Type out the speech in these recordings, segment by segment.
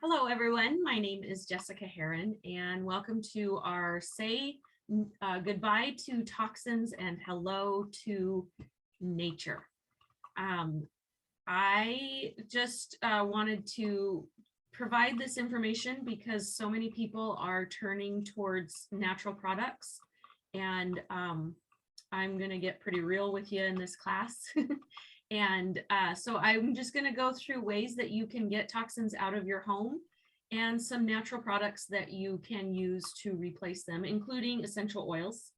Hello, everyone. My name is Jessica Heron, and welcome to our Say Goodbye to Toxins and Hello to Nature. I just wanted to provide this information because so many people are turning towards natural products, and I'm going to get pretty real with you in this class. And so I'm just going to go through ways that you can get toxins out of your home and some natural products that you can use to replace them, including essential oils.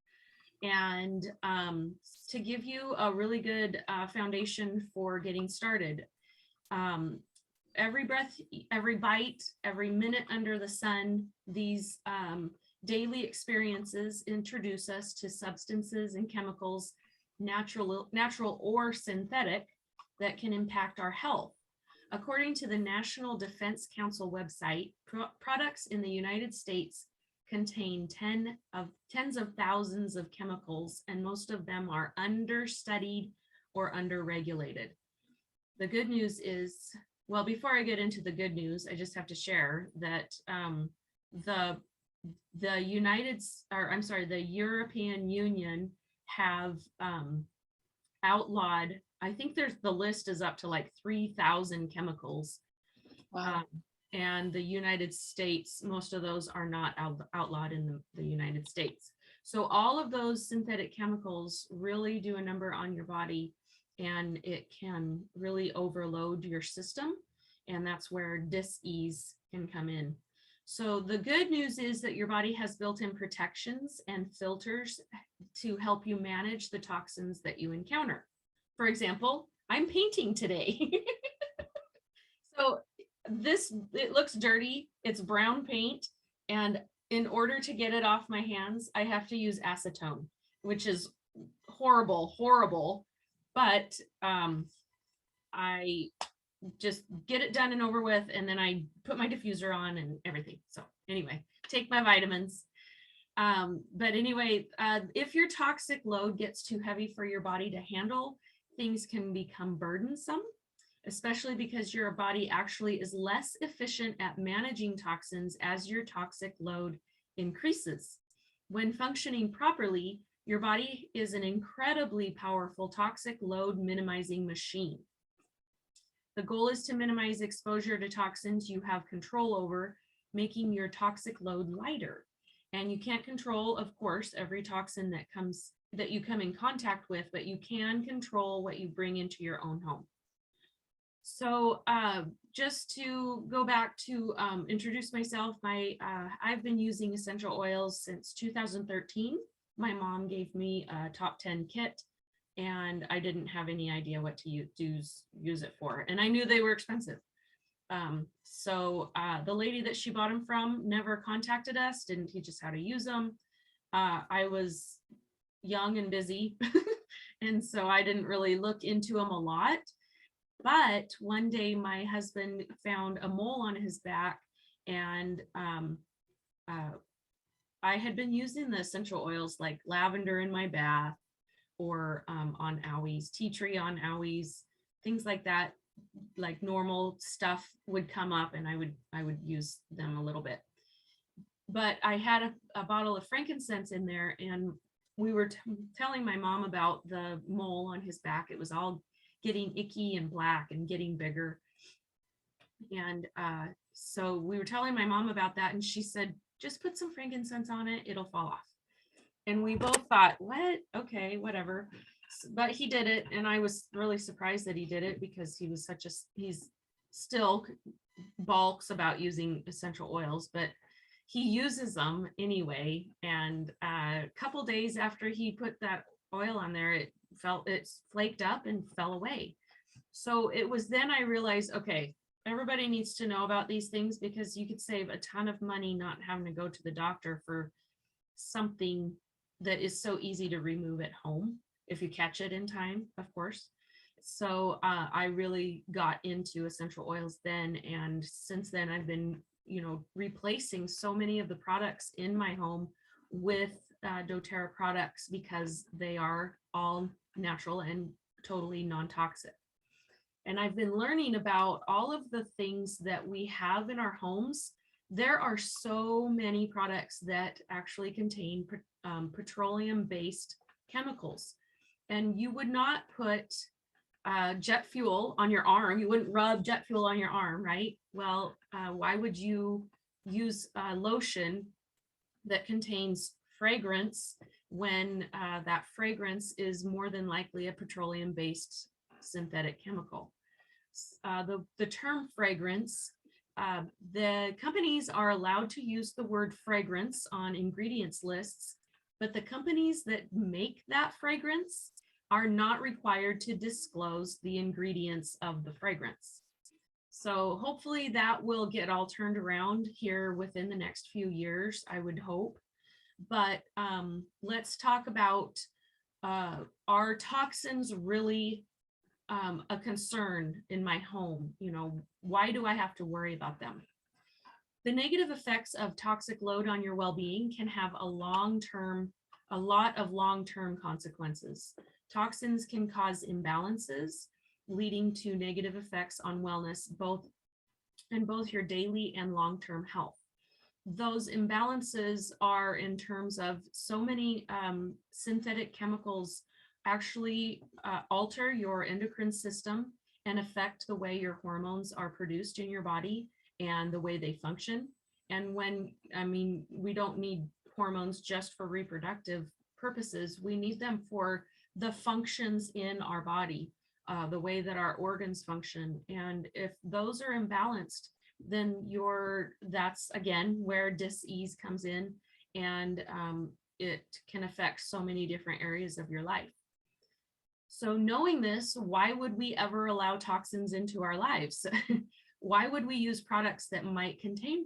And to give you a really good foundation for getting started. Every breath, every bite, every minute under the sun, these daily experiences introduce us to substances and chemicals, natural or synthetic, that can impact our health. According to the National Defense Council website, products in the United States contain tens of thousands of chemicals, and most of them are understudied or underregulated. The good news is, well, before I get into the good news, I just have to share that the European Union have outlawed, I think the list is up to like 3,000 chemicals. Wow. And the United States, most of those are not outlawed in the United States. So all of those synthetic chemicals really do a number on your body, and it can really overload your system. And that's where dis-ease can come in. So the good news is that your body has built-in protections and filters to help you manage the toxins that you encounter. For example, I'm painting today. So it looks dirty. It's brown paint. And in order to get it off my hands, I have to use acetone, which is horrible. But I just get it done and over with, and then I put my diffuser on and everything. So anyway, take my vitamins. But anyway, if your toxic load gets too heavy for your body to handle, things can become burdensome, especially because your body actually is less efficient at managing toxins as your toxic load increases. When functioning properly, your body is an incredibly powerful toxic load minimizing machine. The goal is to minimize exposure to toxins you have control over, making your toxic load lighter. And you can't control, of course, every toxin that you come in contact with, but you can control what you bring into your own home. So just to go back to introduce myself, I've been using essential oils since 2013. My mom gave me a top 10 kit, and I didn't have any idea what to use it for. And I knew they were expensive. So the lady that she bought them from never contacted us, didn't teach us how to use them. I was young and busy, and so I didn't really look into them a lot. But one day my husband found a mole on his back, and I had been using the essential oils like lavender in my bath, or on owies, tea tree on owies, things like that. Like normal stuff would come up, and I would use them a little bit. But I had a bottle of frankincense in there, and we were telling my mom about the mole on his back. It was all getting icky and black and getting bigger. And so we were telling my mom about that, and she said, just put some frankincense on it, it'll fall off. And we both thought, what? Okay, whatever. But he did it, and I was really surprised that he did it, because he's still balks about using essential oils, but he uses them anyway. And a couple days after he put that oil on there, it flaked up and fell away. So it was then I realized, okay, everybody needs to know about these things, because you could save a ton of money not having to go to the doctor for something that is so easy to remove at home, if you catch it in time, of course. So I really got into essential oils then, and since then I've been, replacing so many of the products in my home with doTERRA products, because they are all natural and totally non-toxic. And I've been learning about all of the things that we have in our homes. There are so many products that actually contain petroleum-based chemicals. And you would not put jet fuel on your arm. You wouldn't rub jet fuel on your arm, right? Well, why would you use lotion that contains fragrance when that fragrance is more than likely a petroleum-based synthetic chemical? The term fragrance, the companies are allowed to use the word fragrance on ingredients lists, but the companies that make that fragrance are not required to disclose the ingredients of the fragrance. So hopefully that will get all turned around here within the next few years, I would hope. But let's talk about, are toxins really a concern in my home? You know, why do I have to worry about them? The negative effects of toxic load on your well-being can have a lot of long-term consequences. Toxins can cause imbalances, leading to negative effects on wellness, both your daily and long-term health. Those imbalances are in terms of so many synthetic chemicals actually alter your endocrine system and affect the way your hormones are produced in your body and the way they function. And we don't need hormones just for reproductive purposes. We need them for the functions in our body, the way that our organs function. And if those are imbalanced, then that's again where dis-ease comes in, and it can affect so many different areas of your life. So knowing this, why would we ever allow toxins into our lives? Why would we use products that might contain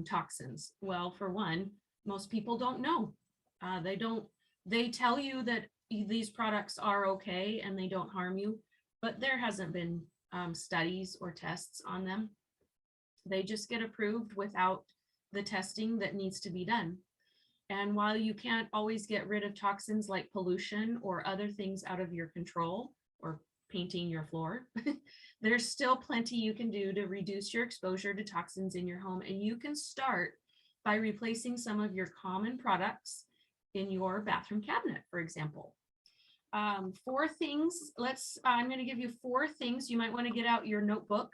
toxins? Well, for one, most people don't know. They tell you that these products are okay and they don't harm you, but there hasn't been studies or tests on them. They just get approved without the testing that needs to be done. And while you can't always get rid of toxins like pollution or other things out of your control, or painting your floor, there's still plenty you can do to reduce your exposure to toxins in your home. And you can start by replacing some of your common products in your bathroom cabinet, for example. 4 things, I'm going to give you 4 things. You might want to get out your notebook.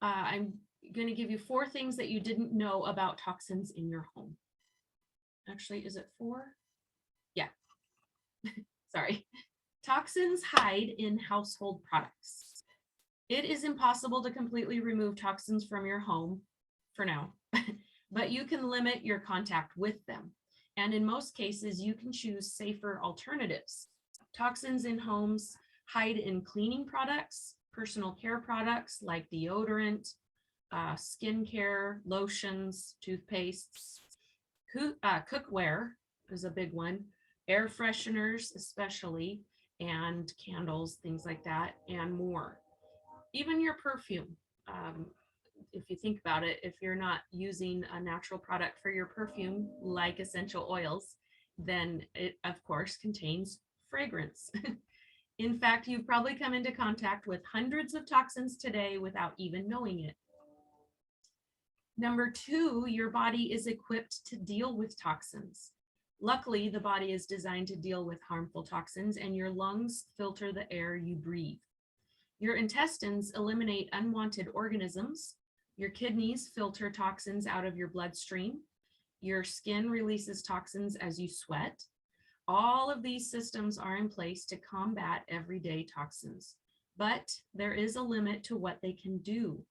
I'm going to give you 4 things that you didn't know about toxins in your home. Actually, is it 4? Yeah. Sorry. Toxins hide in household products. It is impossible to completely remove toxins from your home for now, but you can limit your contact with them. And in most cases, you can choose safer alternatives. Toxins in homes hide in cleaning products, personal care products like deodorant, skincare, lotions, toothpastes, cookware is a big one, air fresheners especially, and candles, things like that, and more. Even your perfume. If you think about it, if you're not using a natural product for your perfume, like essential oils, then it, of course, contains fragrance. In fact, you've probably come into contact with hundreds of toxins today without even knowing it. Number 2, your body is equipped to deal with toxins. Luckily, the body is designed to deal with harmful toxins, and your lungs filter the air you breathe. Your intestines eliminate unwanted organisms. Your kidneys filter toxins out of your bloodstream. Your skin releases toxins as you sweat. All of these systems are in place to combat everyday toxins, but there is a limit to what they can do.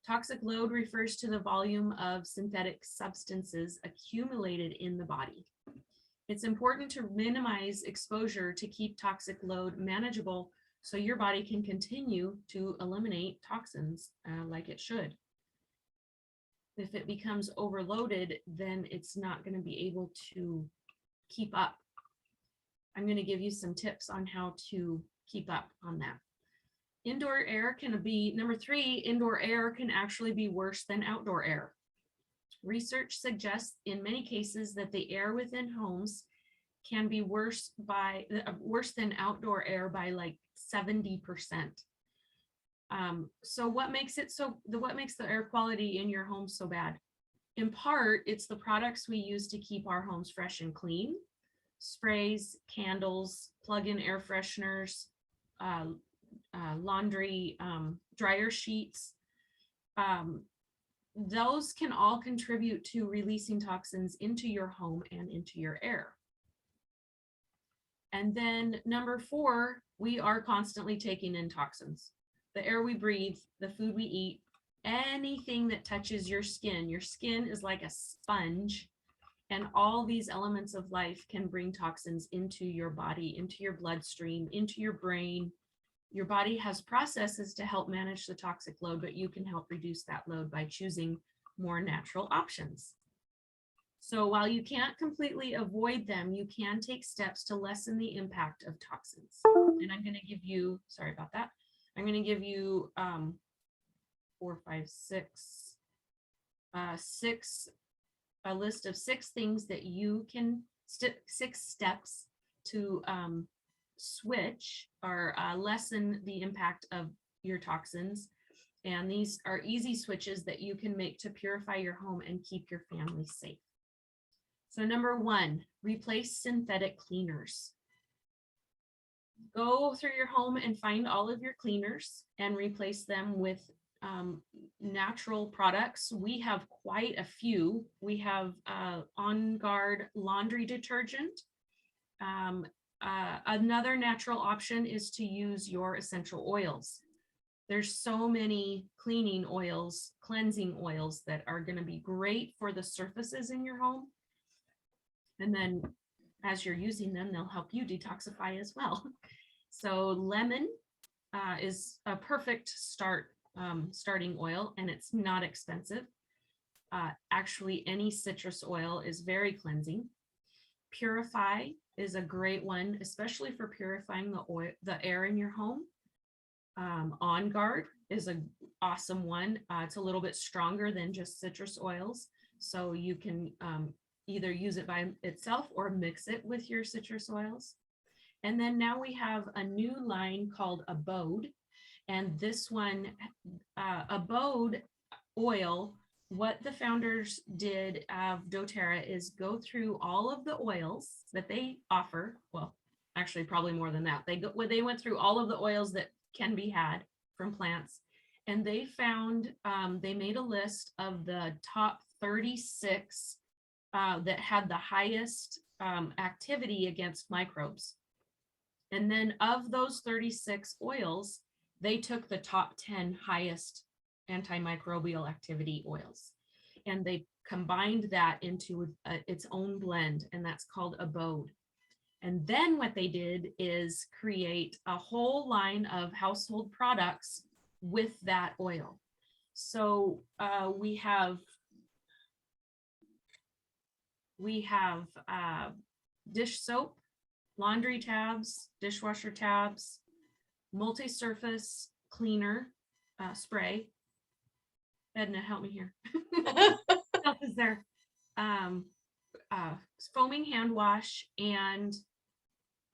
Toxic load refers to the volume of synthetic substances accumulated in the body. It's important to minimize exposure to keep toxic load manageable so your body can continue to eliminate toxins like it should. If it becomes overloaded, then it's not going to be able to keep up. I'm going to give you some tips on how to keep up on that. Indoor air can be, number 3, indoor air can actually be worse than outdoor air. Research suggests in many cases that the air within homes can be worse than outdoor air by like 70%. So what makes the air quality in your home so bad? In part, it's the products we use to keep our homes fresh and clean. Sprays, candles, plug-in air fresheners, laundry, dryer sheets. Those can all contribute to releasing toxins into your home and into your air. And then number 4, we are constantly taking in toxins. The air we breathe, the food we eat, anything that touches your skin. Your skin is like a sponge, and all these elements of life can bring toxins into your body, into your bloodstream, into your brain. Your body has processes to help manage the toxic load, but you can help reduce that load by choosing more natural options. So while you can't completely avoid them, you can take steps to lessen the impact of toxins. And I'm going to give you, sorry about that, I'm going to give you a list of 6 things that you can, 6 steps to switch or lessen the impact of your toxins. And these are easy switches that you can make to purify your home and keep your family safe. So number 1, replace synthetic cleaners. Go through your home and find all of your cleaners and replace them with natural products. We have quite a few. We have On Guard laundry detergent. Another natural option is to use your essential oils. There's so many cleaning oils, cleansing oils that are going to be great for the surfaces in your home. And then as you're using them, they'll help you detoxify as well. So lemon is a perfect starting oil, and it's not expensive. Actually, any citrus oil is very cleansing. Purify is a great one, especially for purifying the air in your home. On Guard is an awesome one. It's a little bit stronger than just citrus oils, so you can either use it by itself or mix it with your citrus oils. And then now we have a new line called Abode. And this one, Abode oil, what the founders did of doTERRA is go through all of the oils that they offer. Well, actually, probably more than that. They went through all of the oils that can be had from plants. And they found, they made a list of the top 36 that had the highest activity against microbes. And then of those 36 oils, they took the top 10 highest antimicrobial activity oils, and they combined that into its own blend, and that's called Abode. And then what they did is create a whole line of household products with that oil. So we have dish soap, laundry tabs, dishwasher tabs, multi-surface cleaner spray. Edna, help me here. Stuff is there. Foaming hand wash, and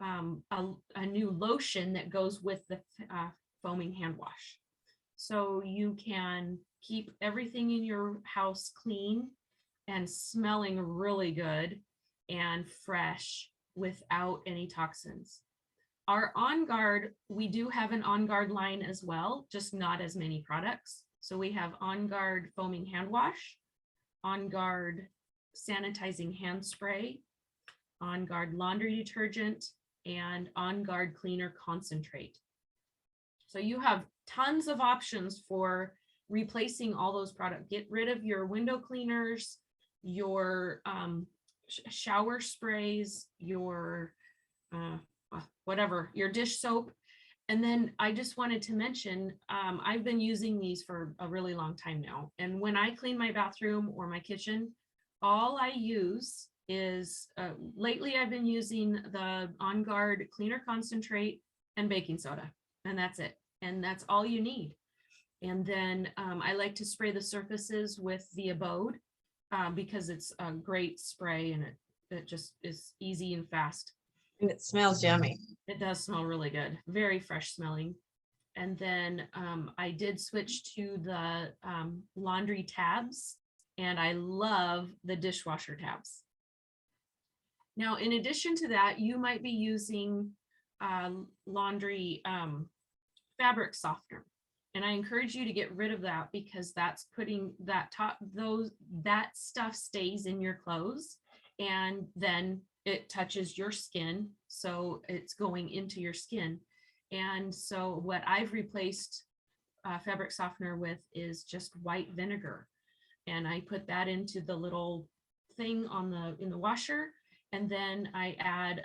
a new lotion that goes with the foaming hand wash. So you can keep everything in your house clean and smelling really good and fresh without any toxins. Our On Guard, we do have an On Guard line as well, just not as many products. So we have On Guard foaming hand wash, On Guard sanitizing hand spray, On Guard laundry detergent, and On Guard cleaner concentrate. So you have tons of options for replacing all those products. Get rid of your window cleaners, your shower sprays, your whatever, your dish soap. And then I just wanted to mention, I've been using these for a really long time now. And when I clean my bathroom or my kitchen, all I use is, lately I've been using the On Guard cleaner concentrate and baking soda, and that's it. And that's all you need. And then I like to spray the surfaces with the Abode because it's a great spray, and it just is easy and fast. And it smells yummy. It does smell really good. Very fresh smelling. And then I did switch to the laundry tabs, and I love the dishwasher tabs. Now, in addition to that, you might be using laundry fabric softener. And I encourage you to get rid of that, because that's putting that that stuff stays in your clothes, and then it touches your skin. So it's going into your skin. And so what I've replaced fabric softener with is just white vinegar. And I put that into the little thing in the washer. And then I add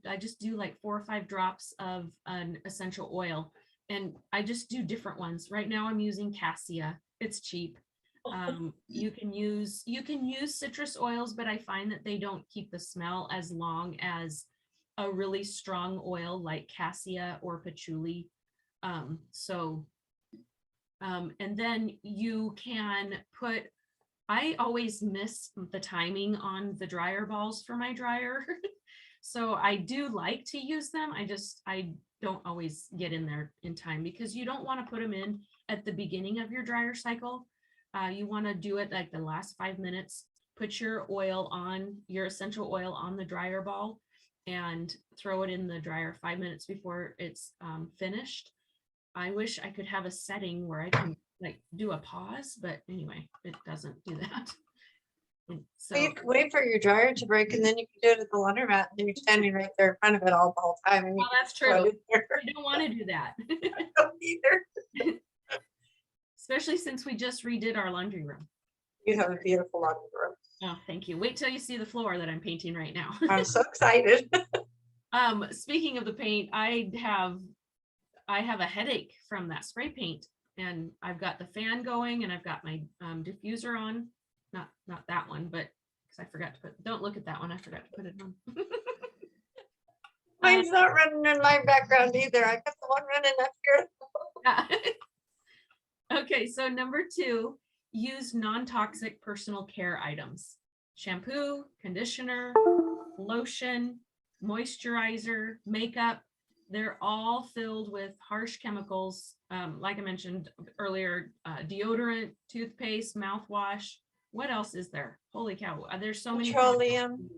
I just do like 4 or 5 drops of an essential oil. And I just do different ones. Right now I'm using cassia. It's cheap. You can use citrus oils, but I find that they don't keep the smell as long as a really strong oil like cassia or patchouli. And then you can put, I always miss the timing on the dryer balls for my dryer. So I do like to use them. I don't always get in there in time, because you don't want to put them in at the beginning of your dryer cycle. You want to do it like the last 5 minutes. Put your essential oil on the dryer ball and throw it in the dryer 5 minutes before it's finished. I wish I could have a setting where I can like do a pause, but anyway, it doesn't do that. So you can wait for your dryer to break, and then you can do it at the laundromat, and you're standing right there in front of it all the whole time. And well, that's true. I don't want to do that. I don't either. Especially since we just redid our laundry room. You have a beautiful laundry room. Oh, thank you. Wait till you see the floor that I'm painting right now. I'm so excited. Speaking of the paint, I have a headache from that spray paint, and I've got the fan going, and I've got my diffuser on. Not that one, but because I forgot to don't look at that one. I forgot to put it on. Mine's not running in my background either. I got the one running up here. Okay, so number 2, use non-toxic personal care items. Shampoo, conditioner, lotion, moisturizer, makeup. They're all filled with harsh chemicals. Like I mentioned earlier, deodorant, toothpaste, mouthwash. What else is there? Holy cow. There's so many. Petroleum.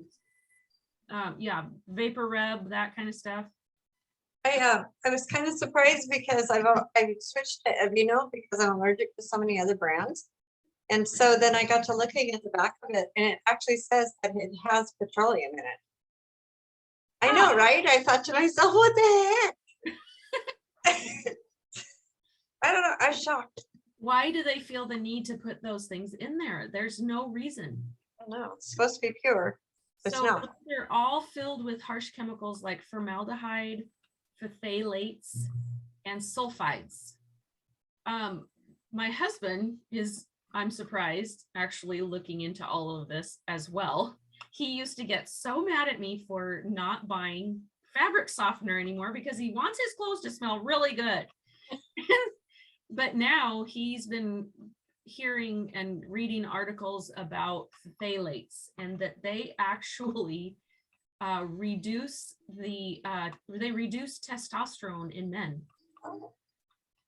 Yeah, vapor rub, that kind of stuff. I was kind of surprised because I switched to Aveeno because I'm allergic to so many other brands. And so then I got to looking at the back of it, and it actually says that it has petroleum in it. I know, right? I thought to myself, what the heck? I don't know. I was shocked. Why do they feel the need to put those things in there? There's no reason. I don't know. It's supposed to be pure. It's So not. they're all filled with harsh chemicals like formaldehyde, phthalates, and sulfides. My husband is, I'm surprised, actually looking into all of this as well. He used to get so mad at me for not buying fabric softener anymore because he wants his clothes to smell really good. But now he's been hearing and reading articles about phthalates, and that they actually reduce testosterone in men.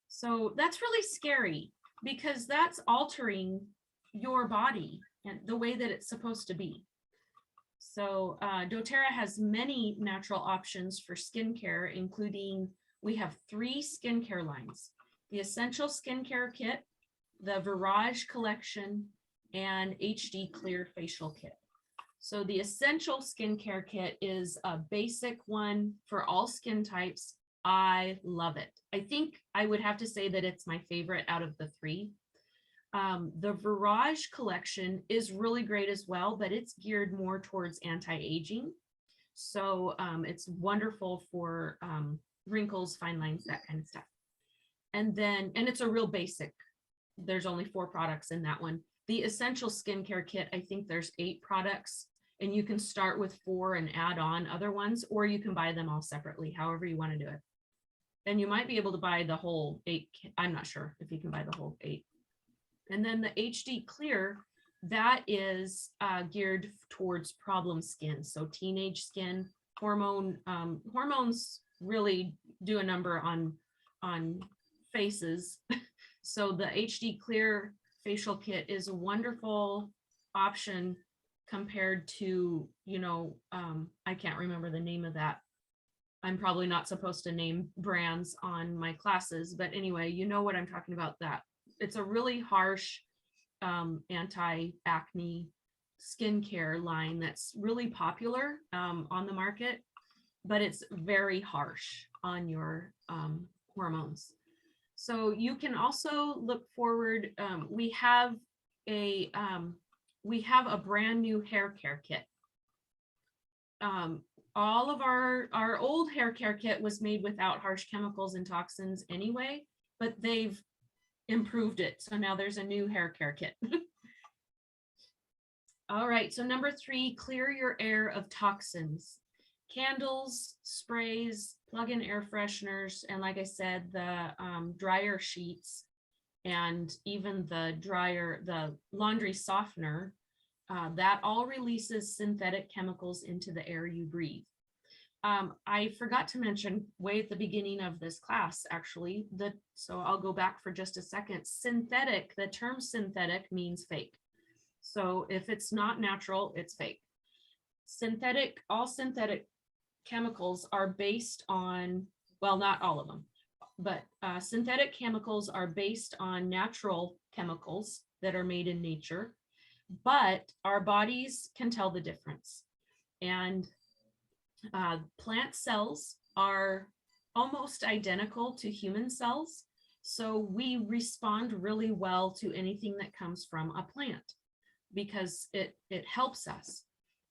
So that's really scary, because that's altering your body and the way that it's supposed to be. So doTERRA has many natural options for skincare, including, we have 3 skincare lines: the Essential Skincare Kit, the Virage Collection, and HD Clear Facial Kit. So the Essential Skincare Kit is a basic one for all skin types. I love it. I think I would have to say that it's my favorite out of the 3. The Virage Collection is really great as well, but it's geared more towards anti-aging. So it's wonderful for wrinkles, fine lines, that kind of stuff. And it's a real basic. There's only 4 products in that one. The Essential Skincare Kit, I think there's 8 products, and you can start with 4 and add on other ones, or you can buy them all separately, however you want to do it. And you might be able to buy the whole 8. I'm not sure if you can buy the whole 8. And then the HD Clear, that is geared towards problem skin. So teenage skin, hormones really do a number on faces. So the HD Clear facial kit is a wonderful option compared to, I can't remember the name of that. I'm probably not supposed to name brands on my classes, but anyway, you know what I'm talking about. That it's a really harsh anti-acne skincare line that's really popular on the market, but it's very harsh on your hormones. So you can also look forward. We have a brand new hair care kit. All of our old hair care kit was made without harsh chemicals and toxins anyway, but they've improved it. So now there's a new hair care kit. All right, so number 3, clear your air of toxins. Candles, sprays, plug-in air fresheners, and like I said, the dryer sheets, and even the laundry softener, that all releases synthetic chemicals into the air you breathe. I forgot to mention way at the beginning of this class, actually, so I'll go back for just a second. Synthetic, the term synthetic means fake. So if it's not natural, it's fake. All synthetic chemicals are based on, well, not all of them, but synthetic chemicals are based on natural chemicals that are made in nature, but our bodies can tell the difference. And plant cells are almost identical to human cells, so we respond really well to anything that comes from a plant because it helps us.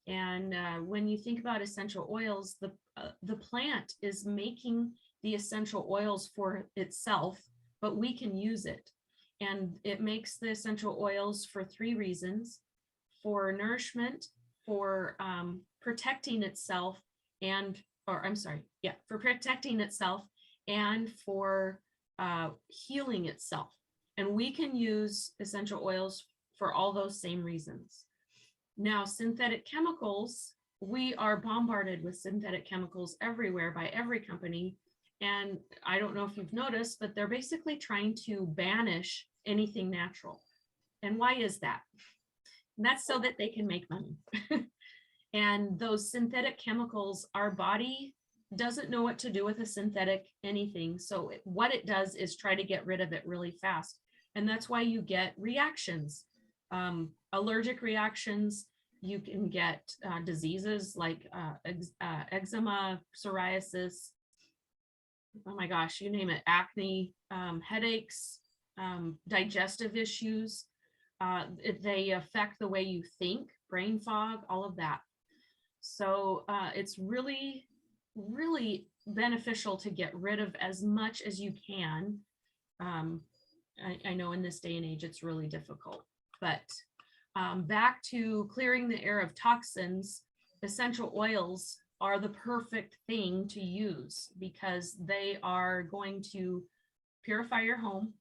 And when you think about essential oils, the plant is making the essential oils for itself, but we can use it. And it makes the essential oils for 3 reasons: for nourishment, for protecting itself, for protecting itself, and for healing itself. And we can use essential oils for all those same reasons. Now, synthetic chemicals, we are bombarded with synthetic chemicals everywhere by every company. And I don't know if you've noticed, but they're basically trying to banish anything natural. And why is that? And that's so that they can make money. And those synthetic chemicals, our body doesn't know what to do with a synthetic anything. So what it does is try to get rid of it really fast. And that's why you get reactions, allergic reactions. You can get diseases like eczema, psoriasis, oh my gosh, you name it, acne, headaches, digestive issues. They affect the way you think, brain fog, all of that. So it's really, really beneficial to get rid of as much as you can. I know in this day and age, it's really difficult, but back to clearing the air of toxins, essential oils are the perfect thing to use because they are going to purify your home,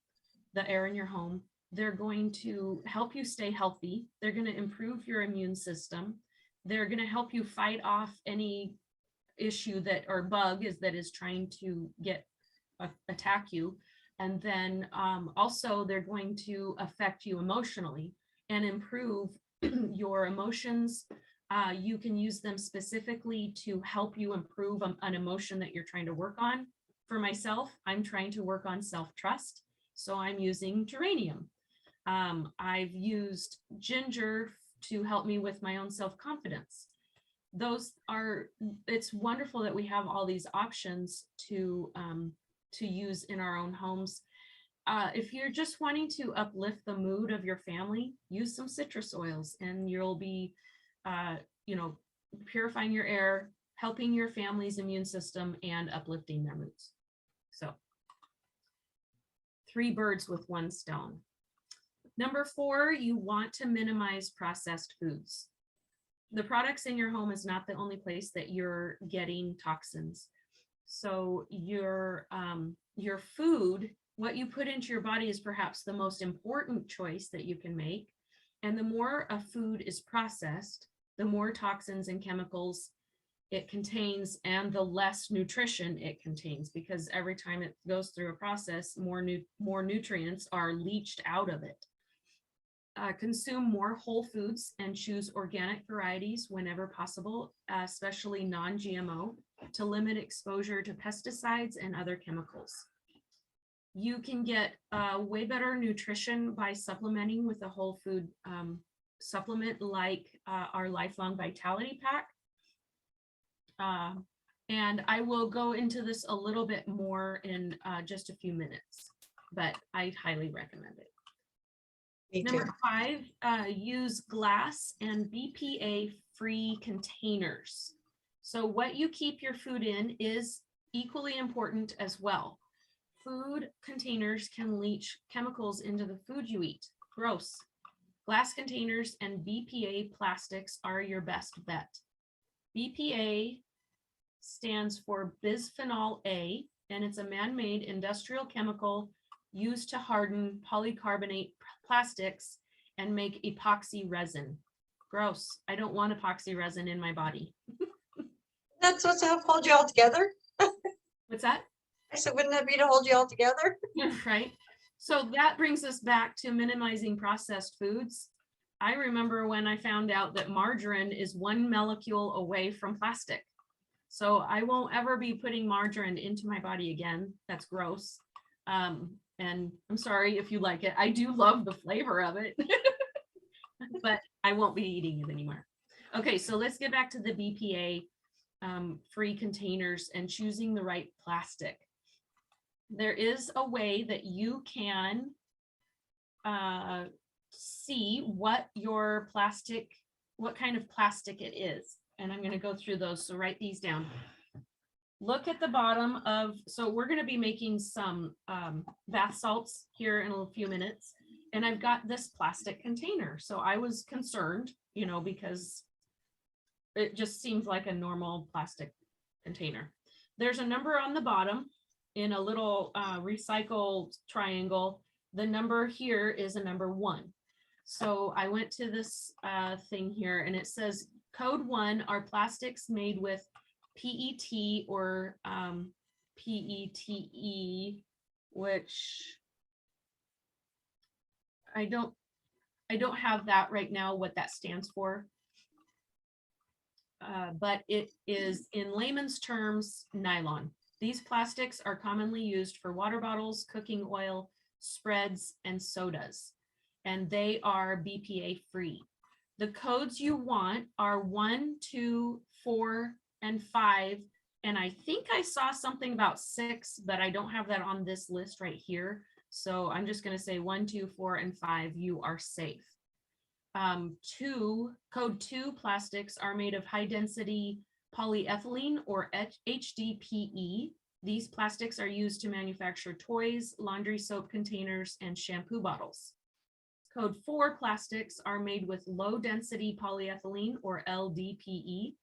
the air in your home. They're going to help you stay healthy. They're going to improve your immune system. They're going to help you fight off any issue or bug that is trying to attack you. And then also they're going to affect you emotionally and improve your emotions. You can use them specifically to help you improve an emotion that you're trying to work on. For myself, I'm trying to work on self-trust, so I'm using geranium. I've used ginger to help me with my own self-confidence. It's wonderful that we have all these options to use in our own homes. If you're just wanting to uplift the mood of your family, use some citrus oils and you'll be, purifying your air, helping your family's immune system, and uplifting their moods. So 3 birds with 1 stone. Number 4, you want to minimize processed foods. The products in your home is not the only place that you're getting toxins. So your food, what you put into your body, is perhaps the most important choice that you can make. And the more a food is processed, the more toxins and chemicals it contains and the less nutrition it contains, because every time it goes through a process, more nutrients are leached out of it. Consume more whole foods and choose organic varieties whenever possible, especially non-GMO, to limit exposure to pesticides and other chemicals. You can get way better nutrition by supplementing with a whole food supplement like our Lifelong Vitality Pack. And I will go into this a little bit more in just a few minutes, but I highly recommend it. Me too. Number 5, use glass and BPA-free containers. So what you keep your food in is equally important as well. Food containers can leach chemicals into the food you eat. Gross. Glass containers and BPA plastics are your best bet. BPA stands for bisphenol A, and it's a man-made industrial chemical used to harden polycarbonate plastics and make epoxy resin. Gross. I don't want epoxy resin in my body. That's what's to hold you all together. What's that? I said, wouldn't that be to hold you all together? Right. So that brings us back to minimizing processed foods. I remember when I found out that margarine is 1 molecule away from plastic. So I won't ever be putting margarine into my body again. That's gross. And I'm sorry if you like it. I do love the flavor of it, but I won't be eating it anymore. Okay, so let's get back to the BPA free containers and choosing the right plastic. There is a way that you can see what your plastic, what kind of plastic it is. And I'm going to go through those. So write these down. Look at the bottom of, so we're going to be making some bath salts here in a few minutes. And I've got this plastic container. So I was concerned, you know, because it just seems like a normal plastic container. There's a number on the bottom in a little recycled triangle. The number here is a number 1. So I went to this thing here and it says code 1 are plastics made with PET or PETE, which I don't have that right now, what that stands for. But it is, in layman's terms, nylon. These plastics are commonly used for water bottles, cooking oil, spreads, and sodas, and they are BPA free. The codes you want are 1, 2, 4, and 5. And I think I saw something about 6, but I don't have that on this list right here. So I'm just going to say 1, 2, 4, and 5, you are safe. Code 2 plastics are made of high density polyethylene or HDPE. These plastics are used to manufacture toys, laundry soap containers, and shampoo bottles. Code 4 plastics are made with low density polyethylene or LDPE,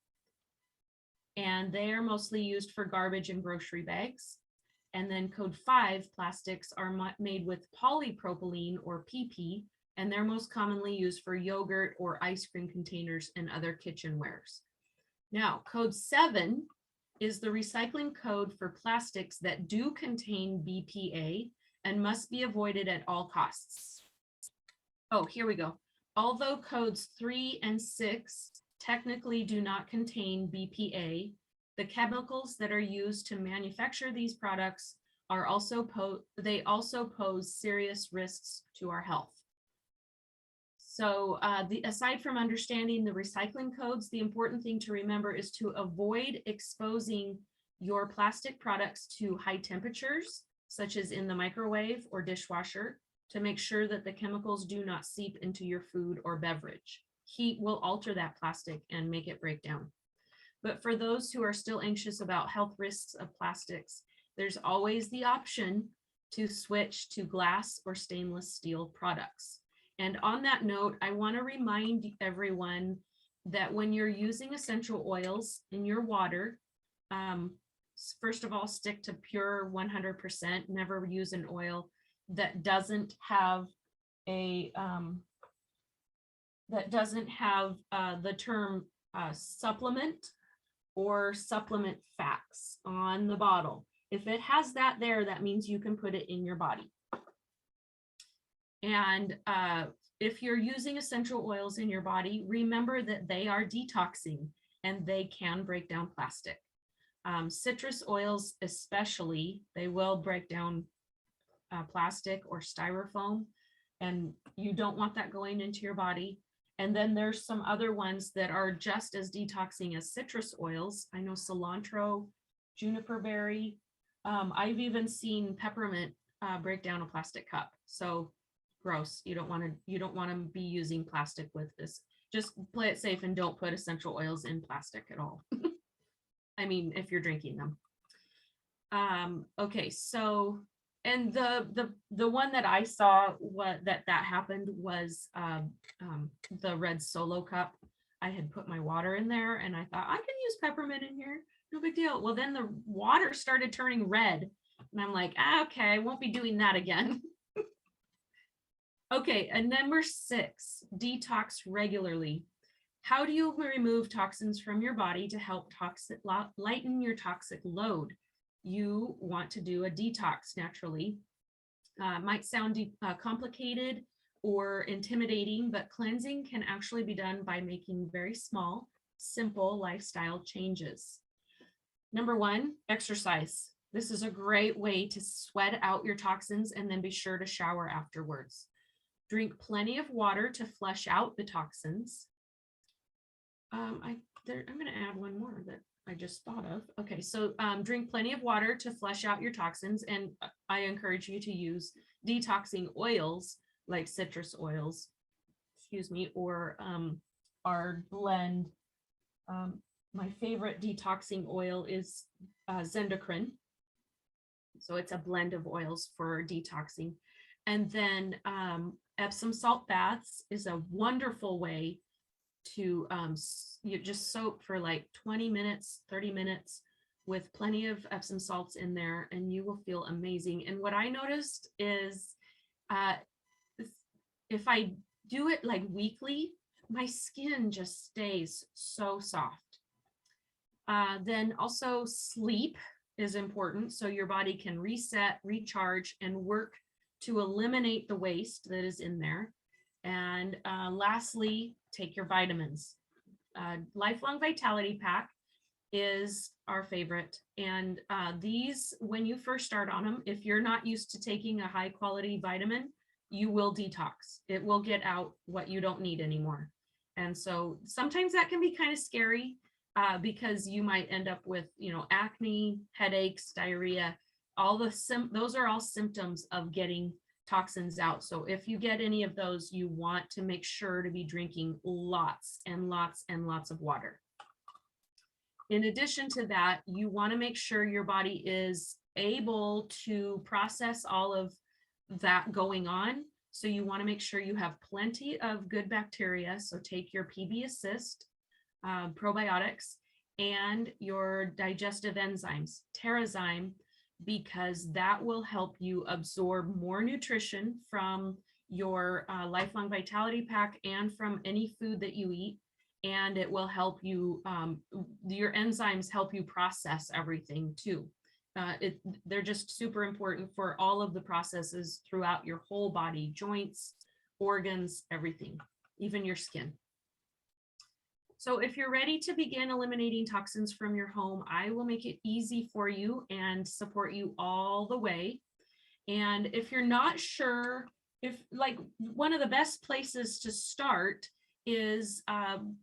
and they are mostly used for garbage and grocery bags. And then code 5 plastics are made with polypropylene or PP, and they're most commonly used for yogurt or ice cream containers and other kitchenwares. Now, code 7 is the recycling code for plastics that do contain BPA and must be avoided at all costs. Oh, here we go. Although codes 3 and 6 technically do not contain BPA, the chemicals that are used to manufacture these products are also pose serious risks to our health. So aside from understanding the recycling codes, the important thing to remember is to avoid exposing your plastic products to high temperatures, such as in the microwave or dishwasher, to make sure that the chemicals do not seep into your food or beverage. Heat will alter that plastic and make it break down. But for those who are still anxious about health risks of plastics, there's always the option to switch to glass or stainless steel products. And on that note, I want to remind everyone that when you're using essential oils in your water, first of all, stick to pure 100%. Never use an oil that doesn't have a the term supplement or supplement facts on the bottle. If it has that there, that means you can put it in your body. And if you're using essential oils in your body, remember that they are detoxing and they can break down plastic. Citrus oils especially, they will break down plastic or styrofoam, and you don't want that going into your body. And then there's some other ones that are just as detoxing as citrus oils. I know cilantro, juniper berry. I've even seen peppermint break down a plastic cup. So gross. You don't want to be using plastic with this. Just play it safe and don't put essential oils in plastic at all. I mean, if you're drinking them. Okay, so, and the one that I saw that happened was the red Solo cup. I had put my water in there and I thought I can use peppermint in here, no big deal. Well, then the water started turning red and I'm like, okay, I won't be doing that again. Okay, and number 6, detox regularly. How do you remove toxins from your body to help lighten your toxic load? You want to do a detox naturally. Might sound complicated or intimidating, but cleansing can actually be done by making very small, simple lifestyle changes. Number 1, exercise. This is a great way to sweat out your toxins and then be sure to shower afterwards. Drink plenty of water to flush out the toxins. I'm going to add one more that I just thought of. Okay, so drink plenty of water to flush out your toxins, and I encourage you to use detoxing oils like citrus oils, excuse me, or our blend. My favorite detoxing oil is zendocrine. So it's a blend of oils for detoxing. And then Epsom salt baths is a wonderful way to you just soak for like 20 minutes, 30 minutes with plenty of Epsom salts in there, and you will feel amazing. And what I noticed is if I do it like weekly, my skin just stays so soft. Then also sleep is important so your body can reset, recharge, and work to eliminate the waste that is in there. And lastly, take your vitamins. Lifelong Vitality Pack is our favorite. And these, when you first start on them, if you're not used to taking a high quality vitamin, you will detox. It will get out what you don't need anymore. And so sometimes that can be kind of scary because you might end up with, acne, headaches, diarrhea. Those are all symptoms of getting toxins out. So if you get any of those, you want to make sure to be drinking lots and lots and lots of water. In addition to that, you want to make sure your body is able to process all of that going on. So you want to make sure you have plenty of good bacteria. So take your PB Assist, probiotics, and your digestive enzymes, Terrazyme, because that will help you absorb more nutrition from your Lifelong Vitality Pack and from any food that you eat. And it will help you, your enzymes help you process everything too. They're just super important for all of the processes throughout your whole body, joints, organs, everything, even your skin. So if you're ready to begin eliminating toxins from your home, I will make it easy for you and support you all the way. And if you're not sure, one of the best places to start is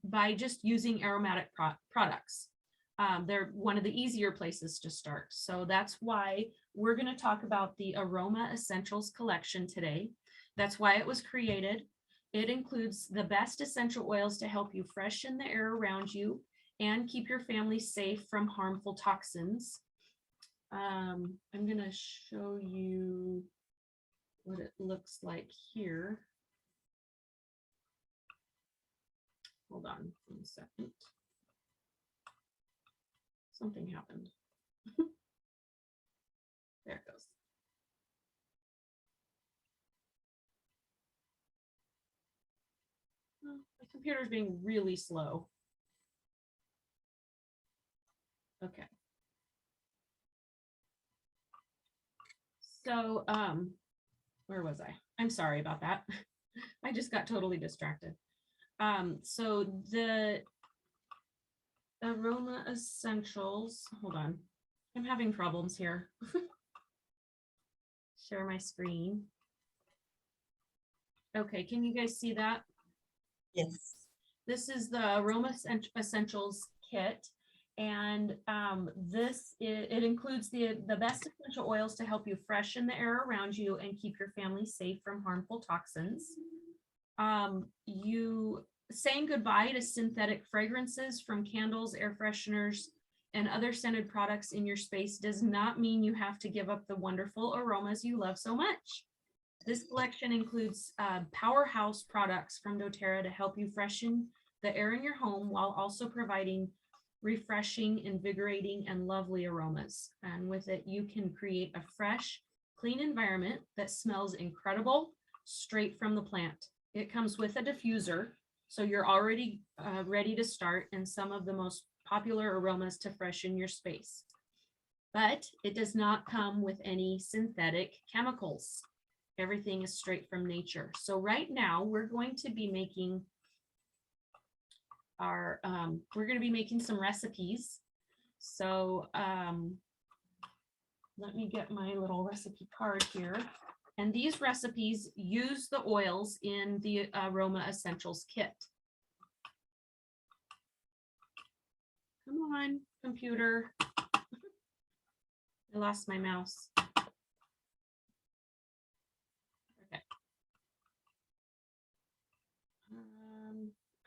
by just using aromatic products. They're one of the easier places to start. So that's why we're going to talk about the Aroma Essentials collection today. That's why it was created. It includes the best essential oils to help you freshen the air around you and keep your family safe from harmful toxins. I'm going to show you what it looks like here. Hold on 1 second. Something happened. There it goes. Oh, my computer's being really slow. Okay. So, where was I? I'm sorry about that. I just got totally distracted. So the aroma essentials, hold on. I'm having problems here. Share my screen. Okay, can you guys see that? Yes. This is the aroma essentials kit. And it includes the best essential oils to help you freshen the air around you and keep your family safe from harmful toxins. You saying goodbye to synthetic fragrances from candles, air fresheners, and other scented products in your space does not mean you have to give up the wonderful aromas you love so much. This collection includes powerhouse products from doTERRA to help you freshen the air in your home while also providing refreshing, invigorating, and lovely aromas. And with it, you can create a fresh, clean environment that smells incredible straight from the plant. It comes with a diffuser, so you're already ready to start in some of the most popular aromas to freshen your space. But it does not come with any synthetic chemicals. Everything is straight from nature. So right now we're going to be making some recipes. So let me get my little recipe card here. And these recipes use the oils in the Aroma Essentials kit. Come on, computer. I lost my mouse.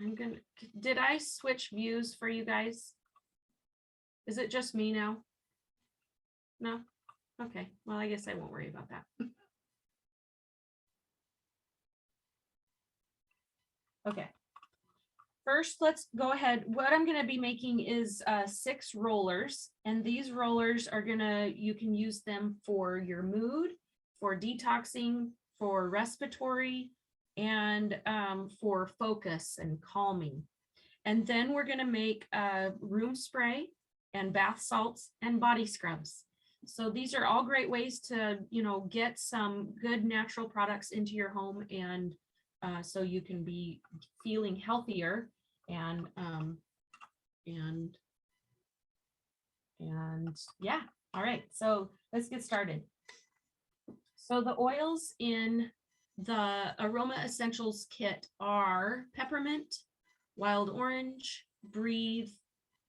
Okay. Did I switch views for you guys? Is it just me now? No? Okay, well, I guess I won't worry about that. Okay. First, let's go ahead. What I'm going to be making is 6 rollers, and these rollers are you can use them for your mood, for detoxing, for respiratory, and for focus and calming. And then we're going to make room spray and bath salts and body scrubs. So these are all great ways to, get some good natural products into your home, and so you can be feeling healthier and yeah. All right, so let's get started. So the oils in the Aroma Essentials kit are peppermint, wild orange, breathe,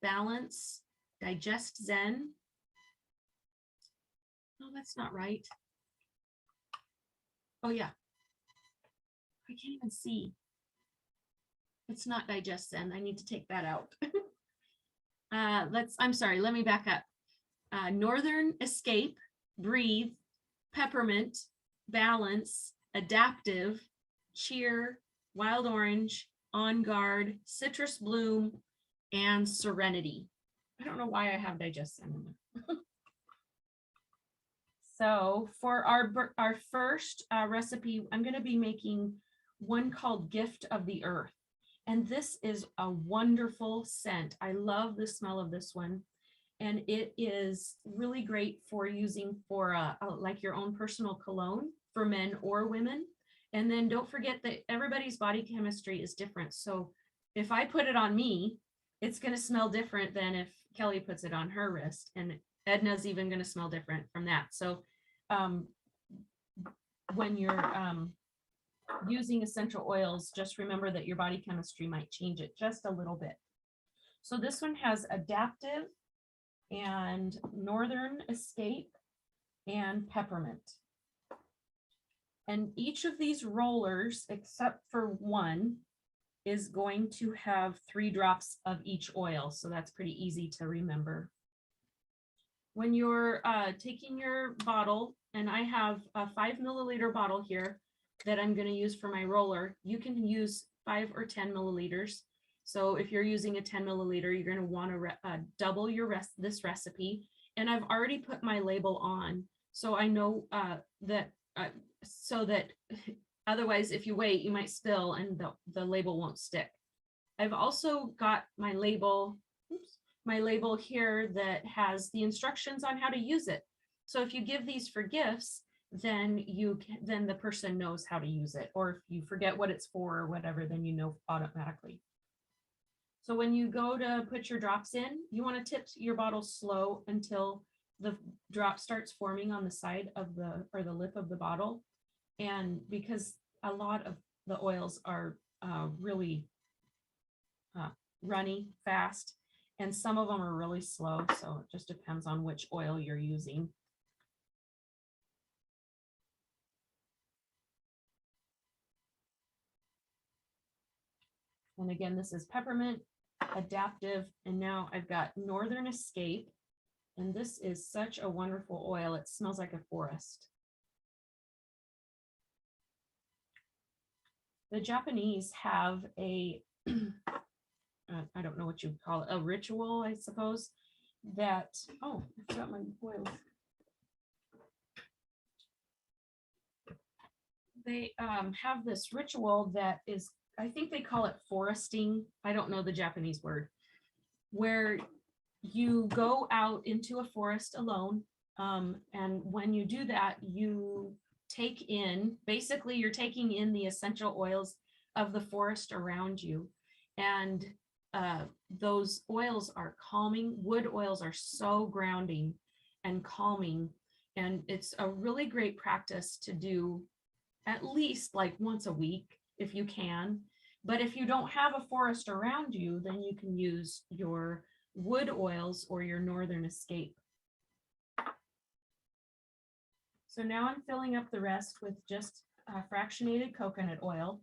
balance, digest zen. Oh, that's not right. Oh yeah, I can't even see. It's not digest zen. I need to take that out. I'm sorry, let me back up. Northern Escape, breathe, peppermint, balance, adaptive, cheer, wild orange, on guard, citrus bloom, and serenity. I don't know why I have digest zen in there. So for our first recipe, I'm going to be making one called Gift of the Earth. And this is a wonderful scent. I love the smell of this one. And it is really great for using for like your own personal cologne for men or women. And then don't forget that everybody's body chemistry is different. So if I put it on me, it's going to smell different than if Kelly puts it on her wrist. And Edna's even going to smell different from that. So when you're using essential oils, just remember that your body chemistry might change it just a little bit. So this one has adaptive and Northern Escape and peppermint. And each of these rollers, except for one, is going to have 3 drops of each oil. So that's pretty easy to remember. When you're taking your bottle, and I have a 5 milliliter bottle here that I'm going to use for my roller, you can use 5 or 10 milliliters. So if you're using a 10 milliliter, you're going to want to double this recipe. And I've already put my label on, so I know so that otherwise, if you wait, you might spill and the label won't stick. I've also got my label my label here that has the instructions on how to use it. So if you give these for gifts, then then the person knows how to use it. Or if you forget what it's for or whatever, then you know automatically. So when you go to put your drops in, you want to tip your bottle slow until the drop starts forming on the side of the lip of the bottle. And because a lot of the oils are really runny, fast, and some of them are really slow. So it just depends on which oil you're using. And again, this is peppermint, adaptive, and now I've got Northern Escape. And this is such a wonderful oil. It smells like a forest. The Japanese have a, I don't know what you call it, a ritual, I suppose, that, oh, I forgot my oils. They have this ritual that is, I think they call it foresting. I don't know the Japanese word, where you go out into a forest alone. And when you do that, you take in, basically you're taking in the essential oils of the forest around you. And those oils are calming. Wood oils are so grounding and calming. And it's a really great practice to do at least like once a week if you can. But if you don't have a forest around you, then you can use your wood oils or your Northern Escape. So now I'm filling up the rest with just fractionated coconut oil.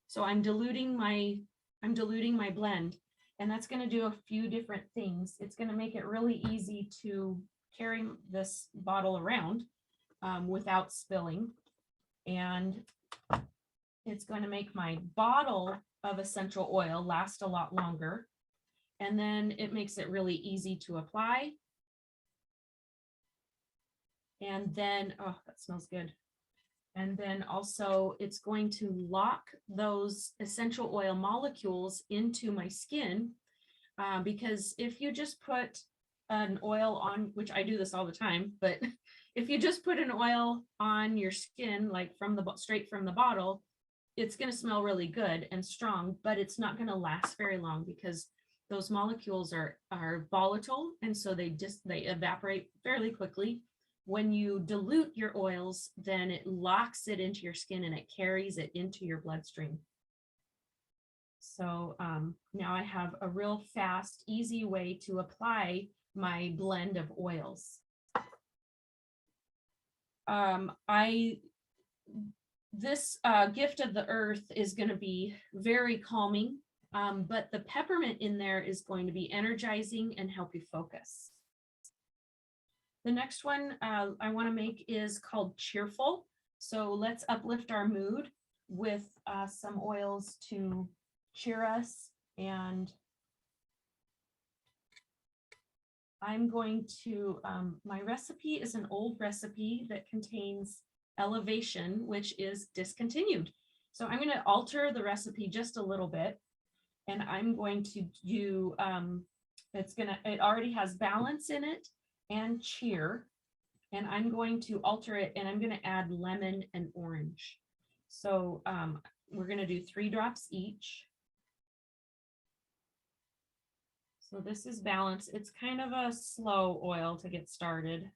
So I'm diluting my blend, and that's going to do a few different things. It's going to make it really easy to carry this bottle around without spilling. And it's going to make my bottle of essential oil last a lot longer. And then it makes it really easy to apply. And then, oh, that smells good. And then also it's going to lock those essential oil molecules into my skin, because if you just put an oil on, which I do this all the time, but if you just put an oil on your skin, like straight from the bottle, it's going to smell really good and strong, but it's not going to last very long because those molecules are volatile. And so they evaporate fairly quickly. When you dilute your oils, then it locks it into your skin and it carries it into your bloodstream. So now I have a real fast, easy way to apply my blend of oils. This gift of the earth is going to be very calming, but the peppermint in there is going to be energizing and help you focus. The next one I want to make is called Cheerful. So let's uplift our mood with some oils to cheer us. And I'm going to, my recipe is an old recipe that contains elevation, which is discontinued. So I'm going to alter the recipe just a little bit. And I'm going to do, it already has balance in it and cheer, and I'm going to alter it, and I'm going to add lemon and orange. So we're going to do 3 drops each. So this is balance. It's kind of a slow oil to get started.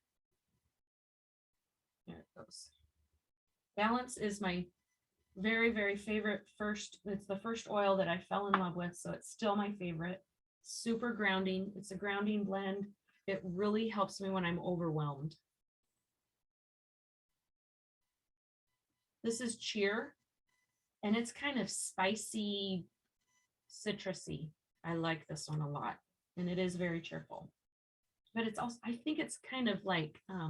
There it goes. Balance is my very, very favorite it's the first oil that I fell in love with, so it's still my favorite. Super grounding. It's a grounding blend. It really helps me when I'm overwhelmed. This is Cheer, and it's kind of spicy, citrusy. I like this one a lot, and it is very cheerful. But it's also, I think it's kind of like, I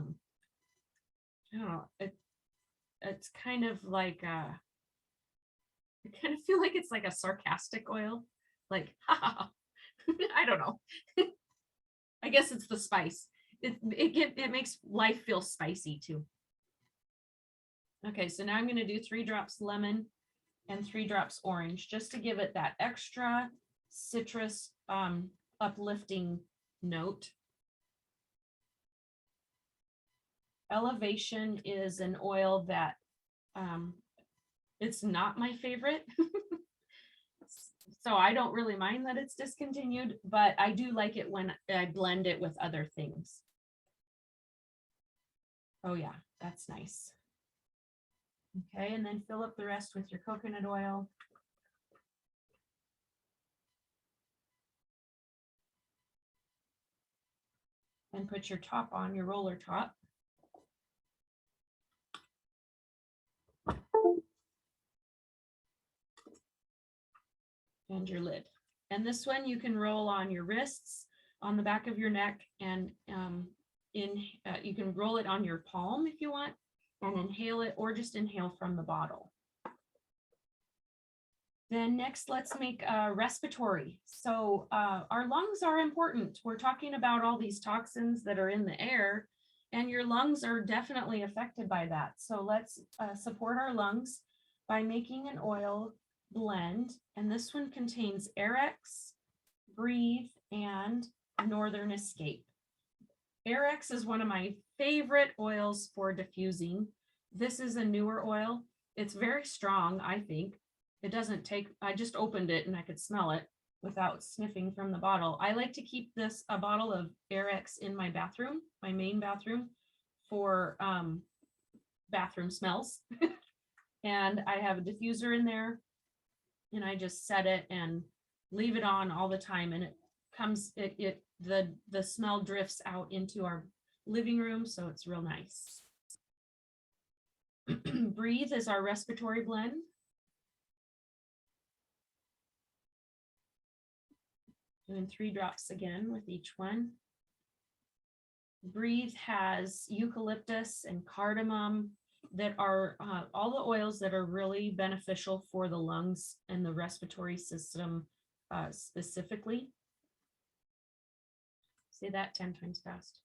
don't know, it's kind of like, I kind of feel like it's like a sarcastic oil, like, ha, I don't know. I guess it's the spice. It makes life feel spicy too. Okay, so now I'm going to do 3 drops lemon and 3 drops orange, just to give it that extra citrus uplifting note. Elevation is an oil that it's not my favorite. So I don't really mind that it's discontinued, but I do like it when I blend it with other things. Oh yeah, that's nice. Okay, and then fill up the rest with your coconut oil. And put your top on, your roller top. And your lid. And this one you can roll on your wrists, on the back of your neck, and you can roll it on your palm if you want, and inhale it, or just inhale from the bottle. Then next, let's make respiratory. So our lungs are important. We're talking about all these toxins that are in the air, and your lungs are definitely affected by that. So let's support our lungs by making an oil blend. And this one contains Arex, Breathe, and Northern Escape. Arex is one of my favorite oils for diffusing. This is a newer oil. It's very strong, I think. It doesn't take, I just opened it and I could smell it without sniffing from the bottle. I like to keep a bottle of Arex in my bathroom, my main bathroom, for bathroom smells. And I have a diffuser in there, and I just set it and leave it on all the time, and it comes, the smell drifts out into our living room, so it's real nice. Breathe is our respiratory blend. Doing 3 drops again with each one. Breathe has eucalyptus and cardamom that are all the oils that are really beneficial for the lungs and the respiratory system specifically. Say that 10 times fast.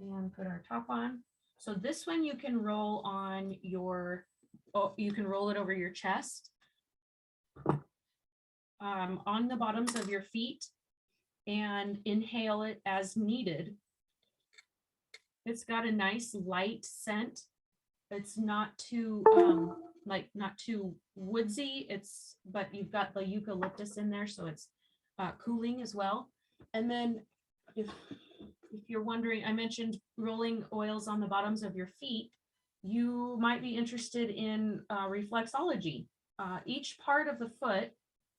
And put our top on. So this one you can roll on your, you can roll it over your chest, on the bottoms of your feet, and inhale it as needed. It's got a nice light scent. It's not too not too woodsy. But you've got the eucalyptus in there, so it's cooling as well. And then if you're wondering, I mentioned rolling oils on the bottoms of your feet. You might be interested in reflexology. Each part of the foot,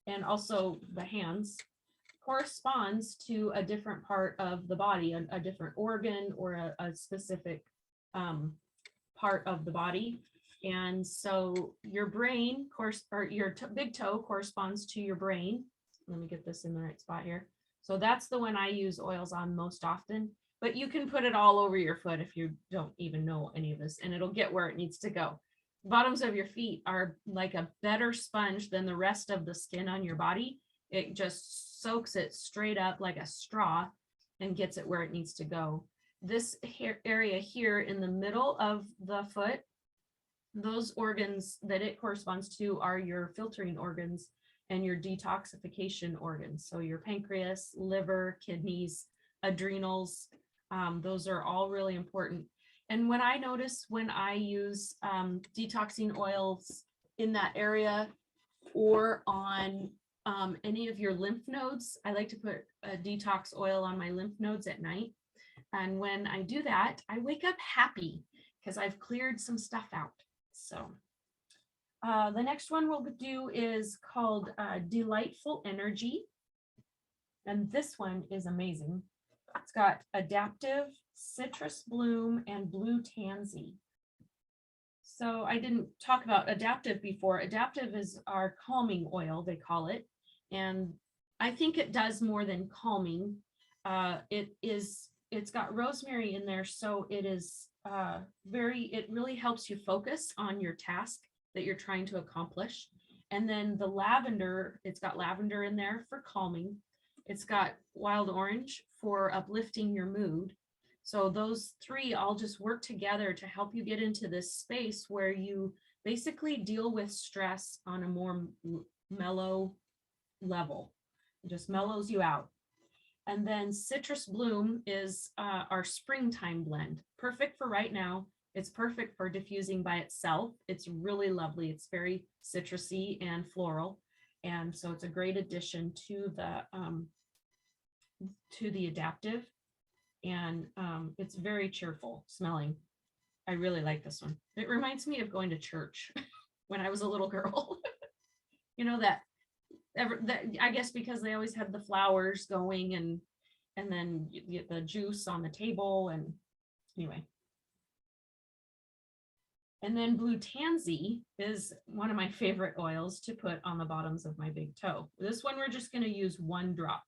and also the hands, corresponds to a different part of the body, a different organ, or a specific part of the body. And so your brain, or your big toe corresponds to your brain. Let me get this in the right spot here. So that's the one I use oils on most often, but you can put it all over your foot if you don't even know any of this, and it'll get where it needs to go. Bottoms of your feet are like a better sponge than the rest of the skin on your body. It just soaks it straight up like a straw and gets it where it needs to go. This area here in the middle of the foot, those organs that it corresponds to are your filtering organs and your detoxification organs. So your pancreas, liver, kidneys, adrenals, those are all really important. And when I notice when I use detoxing oils in that area, or on any of your lymph nodes, I like to put a detox oil on my lymph nodes at night. And when I do that, I wake up happy because I've cleared some stuff out. So the next one we'll do is called Delightful Energy. And this one is amazing. It's got adaptive, citrus bloom, and blue tansy. So I didn't talk about adaptive before. Adaptive is our calming oil, they call it. And I think it does more than calming. It's got rosemary in there, so it is it really helps you focus on your task that you're trying to accomplish. And then the lavender, it's got lavender in there for calming. It's got wild orange for uplifting your mood. So those 3 all just work together to help you get into this space where you basically deal with stress on a more mellow level. It just mellows you out. And then Citrus Bloom is our springtime blend. Perfect for right now. It's perfect for diffusing by itself. It's really lovely. It's very citrusy and floral. And so it's a great addition to the adaptive. And it's very cheerful smelling. I really like this one. It reminds me of going to church when I was a little girl. You know, that I guess because they always had the flowers going and then you get the juice on the table, and anyway. And then blue tansy is one of my favorite oils to put on the bottoms of my big toe. This one we're just going to use 1 drop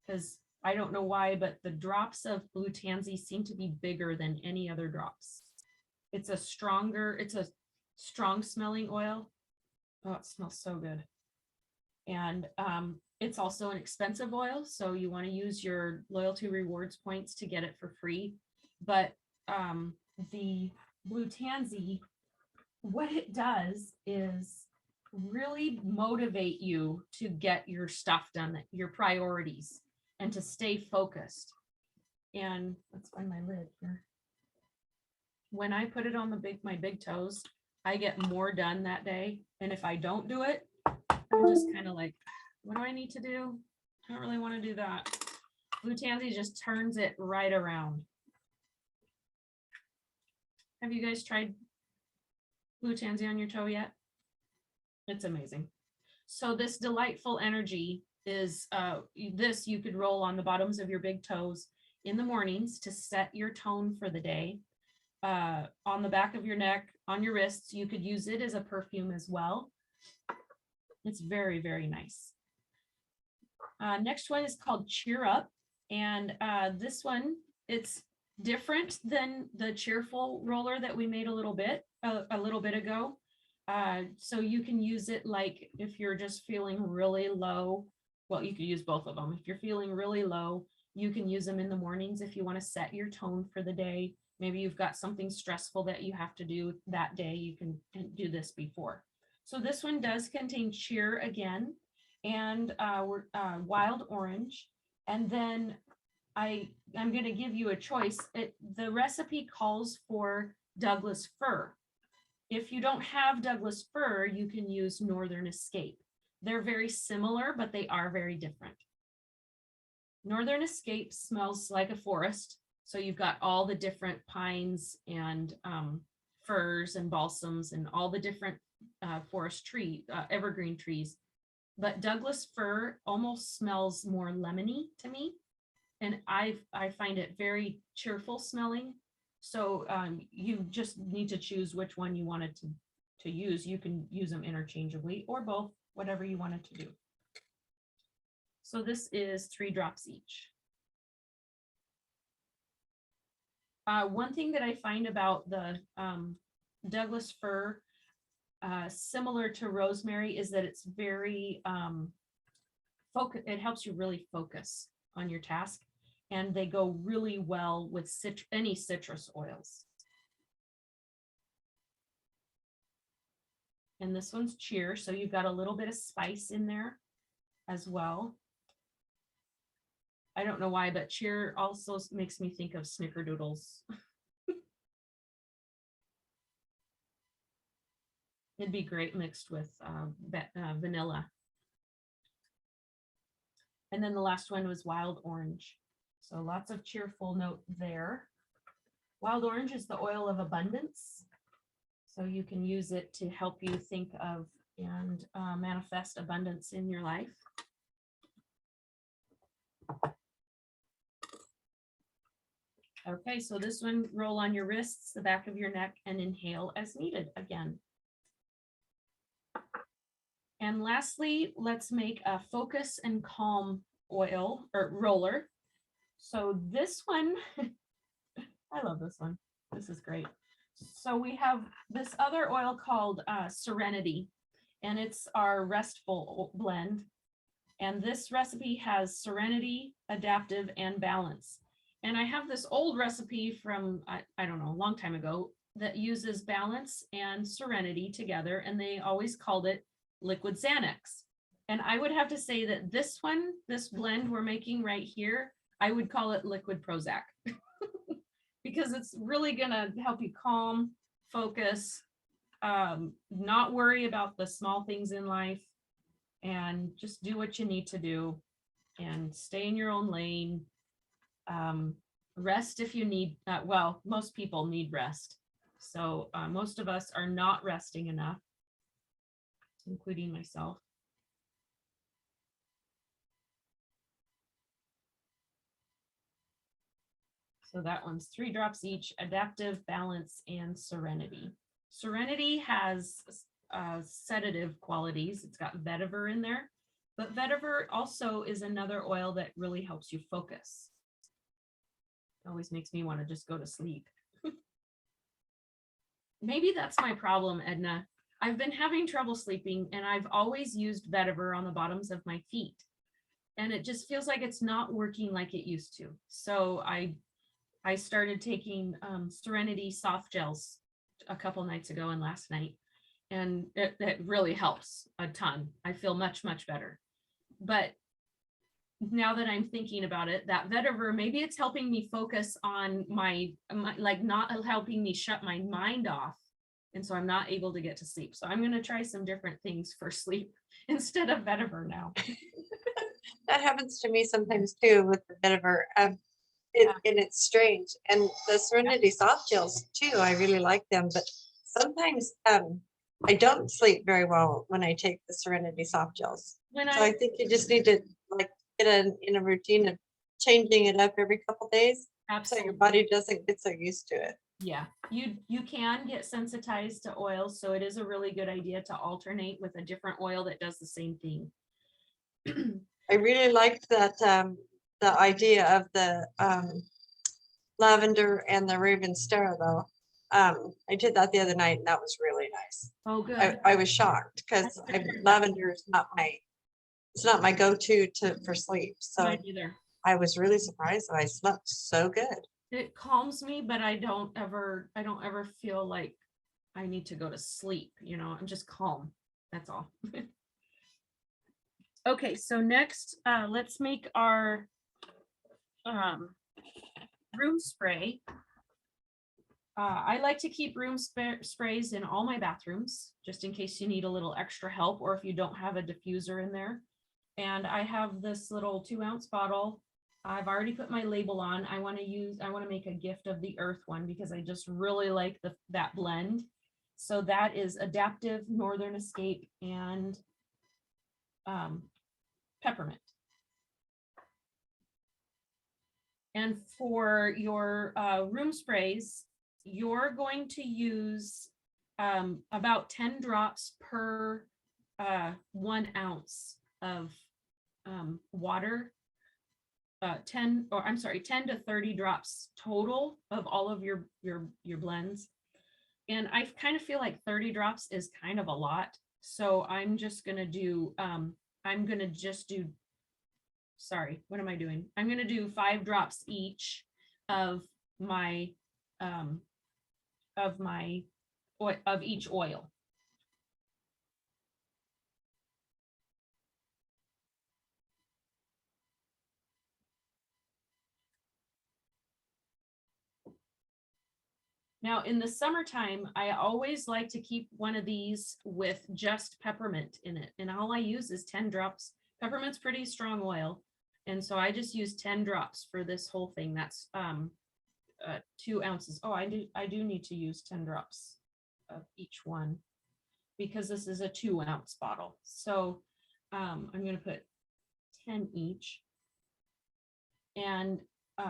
because I don't know why, but the drops of blue tansy seem to be bigger than any other drops. It's a strong smelling oil. Oh, it smells so good. And it's also an expensive oil, so you want to use your loyalty rewards points to get it for free. But the blue tansy, what it does is really motivate you to get your stuff done, your priorities, and to stay focused. And let's find my lid here. When I put it on my big toes, I get more done that day. And if I don't do it, I'm just kind of like, what do I need to do? I don't really want to do that. Blue tansy just turns it right around. Have you guys tried blue tansy on your toe yet? It's amazing. So this delightful energy is this you could roll on the bottoms of your big toes in the mornings to set your tone for the day. On the back of your neck, on your wrists, you could use it as a perfume as well. It's very, very nice. Next one is called Cheer Up. And this one, it's different than the cheerful roller that we made a little bit ago. So you can use it like if you're just feeling really low. Well, you could use both of them. If you're feeling really low, you can use them in the mornings if you want to set your tone for the day. Maybe you've got something stressful that you have to do that day. You can do this before. So this one does contain cheer again, and wild orange. And then I'm going to give you a choice. The recipe calls for Douglas fir. If you don't have Douglas fir, you can use Northern Escape. They're very similar, but they are very different. Northern Escape smells like a forest. So you've got all the different pines and firs and balsams and all the different forest tree, evergreen trees. But Douglas fir almost smells more lemony to me. And I find it very cheerful smelling. So you just need to choose which one you wanted to use. You can use them interchangeably or both, whatever you wanted to do. So this is 3 drops each. One thing that I find about the Douglas fir, similar to rosemary, is that it's very focus. It helps you really focus on your task, and they go really well with any citrus oils. And this one's cheer, so you've got a little bit of spice in there as well. I don't know why, but cheer also makes me think of snickerdoodles. It'd be great mixed with vanilla. And then the last one was wild orange. So lots of cheerful note there. Wild orange is the oil of abundance. So you can use it to help you think of and manifest abundance in your life. Okay, so this one, roll on your wrists, the back of your neck, and inhale as needed again. And lastly, let's make a focus and calm oil or roller. So this one, I love this one. This is great. So we have this other oil called Serenity, and it's our restful blend. And this recipe has serenity, adaptive, and balance. And I have this old recipe from, I don't know, a long time ago, that uses balance and serenity together, and they always called it liquid Xanax. And I would have to say that this one, this blend we're making right here, I would call it liquid Prozac because it's really gonna help you calm, focus, not worry about the small things in life, and just do what you need to do and stay in your own lane. Rest if you need, well, most people need rest. So most of us are not resting enough, including myself. So that one's 3 drops each, adaptive, balance, and serenity. Serenity has sedative qualities. It's got vetiver in there, but vetiver also is another oil that really helps you focus. It always makes me want to just go to sleep. Maybe that's my problem, Edna. I've been having trouble sleeping, and I've always used vetiver on the bottoms of my feet. And it just feels like it's not working like it used to. So I started taking Serenity soft gels a couple nights ago and last night. And it really helps a ton. I feel much, much better. But now that I'm thinking about it, that vetiver, maybe it's helping me focus on my like not helping me shut my mind off. And so I'm not able to get to sleep. So I'm going to try some different things for sleep instead of vetiver now. That happens to me sometimes too with the vetiver. And it's strange. And the Serenity soft gels too, I really like them. But sometimes I don't sleep very well when I take the Serenity soft gels. So I think you just need to like get in a routine of changing it up every couple days. Absolutely. So your body doesn't get so used to it. Yeah, you can get sensitized to oil, so it is a really good idea to alternate with a different oil that does the same thing. I really liked that the idea of the lavender and the Ravenstera though. I did that the other night and that was really nice. Oh, good. I was shocked because lavender is not my go-to for sleep. So Mine either. I was really surprised that I slept so good. It calms me, but I don't ever feel like I need to go to sleep. You know, I'm just calm. That's all. Okay, so next, let's make our room spray. I like to keep room sprays in all my bathrooms, just in case you need a little extra help or if you don't have a diffuser in there. And I have this little 2-ounce bottle. I've already put my label on. I want to make a gift of the earth one because I just really like that blend. So that is Adaptive, Northern Escape, and Peppermint. And for your room sprays, you're going to use about 10 drops per 1 ounce of water. 10 to 30 drops total of all of your blends. And I kind of feel like 30 drops is kind of a lot. So I'm just going to do, I'm going to do 5 drops each of each oil. Now, in the summertime, I always like to keep one of these with just peppermint in it. And all I use is 10 drops. Peppermint's pretty strong oil. And so I just use 10 drops for this whole thing. That's 2 ounces. Oh, I do need to use 10 drops of each one because this is a 2-ounce bottle. So I'm going to put 10 each. And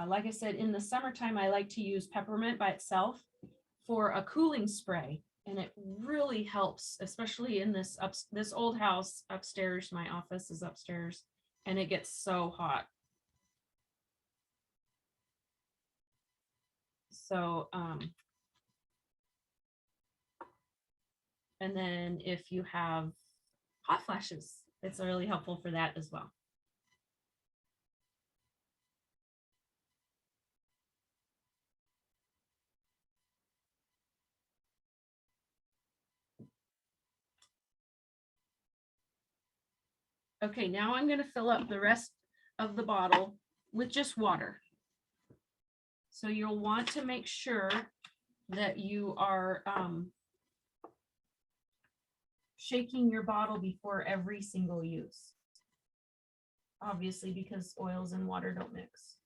like I said, in the summertime, I like to use peppermint by itself for a cooling spray. And it really helps, especially in this old house upstairs. My office is upstairs and it gets so hot. So, and then if you have hot flashes, it's really helpful for that as well. Okay, now I'm going to fill up the rest of the bottle with just water. So you'll want to make sure that you are shaking your bottle before every single use. Obviously, because oils and water don't mix.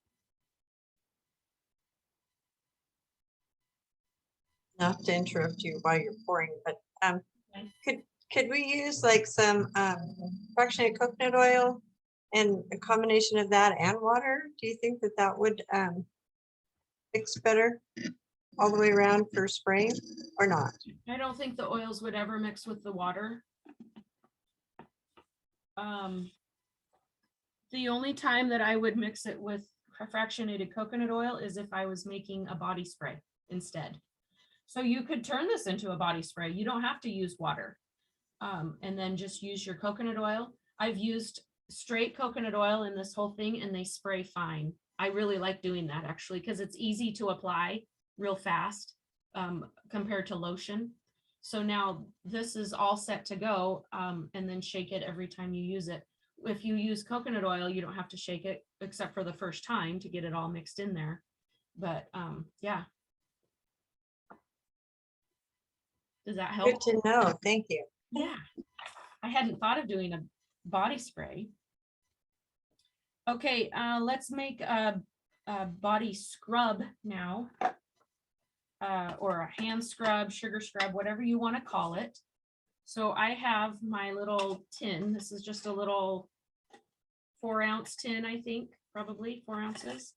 Not to interrupt you while you're pouring, but Okay. could we use like some fractionated coconut oil and a combination of that and water? Do you think that that would mix better all the way around for spraying or not? I don't think the oils would ever mix with the water. The only time that I would mix it with fractionated coconut oil is if I was making a body spray instead. So you could turn this into a body spray. You don't have to use water. And then just use your coconut oil. I've used straight coconut oil in this whole thing and they spray fine. I really like doing that actually because it's easy to apply real fast compared to lotion. So now this is all set to go and then shake it every time you use it. If you use coconut oil, you don't have to shake it except for the first time to get it all mixed in there. But yeah. Does that help? Good to know. Thank you. Yeah. I hadn't thought of doing a body spray. Okay, let's make a body scrub now. Or a hand scrub, sugar scrub, whatever you want to call it. So I have my little tin. This is just a little 4-ounce tin, I think, probably 4 ounces.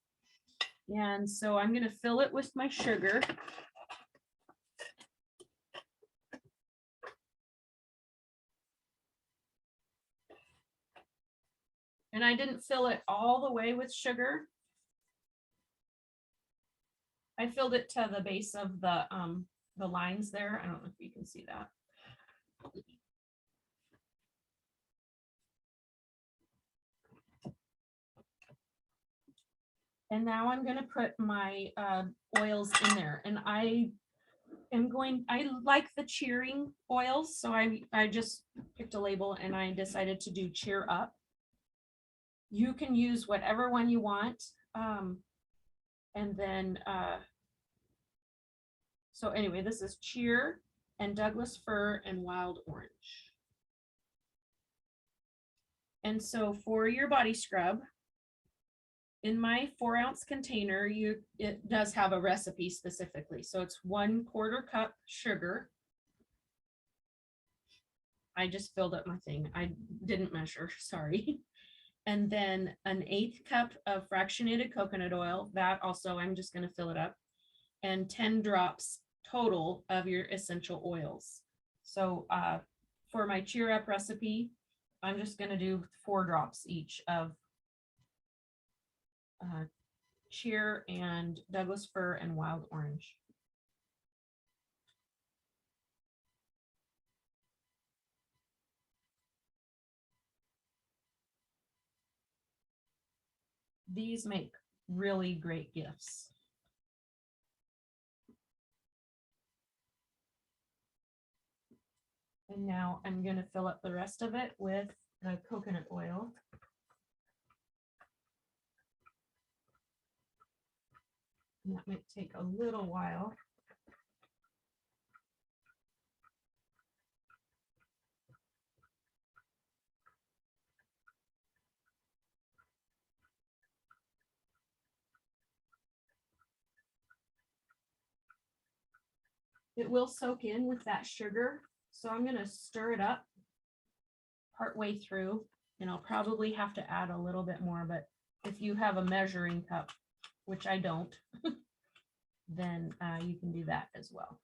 And so I'm going to fill it with my sugar. And I didn't fill it all the way with sugar. I filled it to the base of the lines there. I don't know if you can see that. And now I'm going to put my oils in there. And I like the cheering oils. So I just picked a label and I decided to do cheer up. You can use whatever one you want. And then, so anyway, this is cheer and Douglas fir and wild orange. And so for your body scrub, in my 4-ounce container, it does have a recipe specifically. So it's 1/4 cup sugar. I just filled up my thing. I didn't measure, sorry. And then an 1/8 cup of fractionated coconut oil. That also, I'm just going to fill it up. And 10 drops total of your essential oils. So for my cheer up recipe, I'm just going to do 4 drops each of cheer and Douglas fir and wild orange. These make really great gifts. And now I'm going to fill up the rest of it with the coconut oil. And that might take a little while. It will soak in with that sugar. So I'm going to stir it up partway through, and I'll probably have to add a little bit more, but if you have a measuring cup, which I don't, then you can do that as well.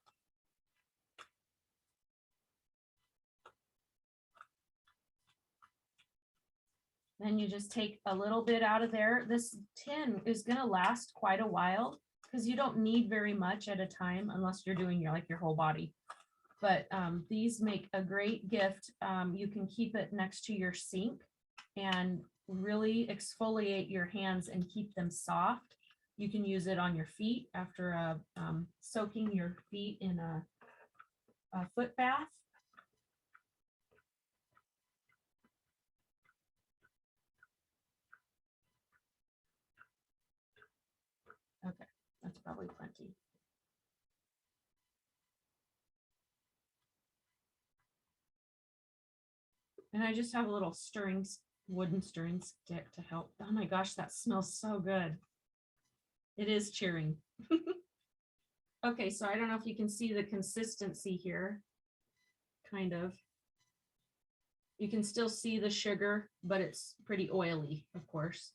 Then you just take a little bit out of there. This tin is going to last quite a while because you don't need very much at a time unless you're doing your whole body. But these make a great gift. You can keep it next to your sink and really exfoliate your hands and keep them soft. You can use it on your feet after soaking your feet in a foot bath. That's probably plenty. And I just have a little wooden stirring stick to help. Oh my gosh, that smells so good. It is cheering. Okay, so I don't know if you can see the consistency here. Kind of. You can still see the sugar, but it's pretty oily, of course.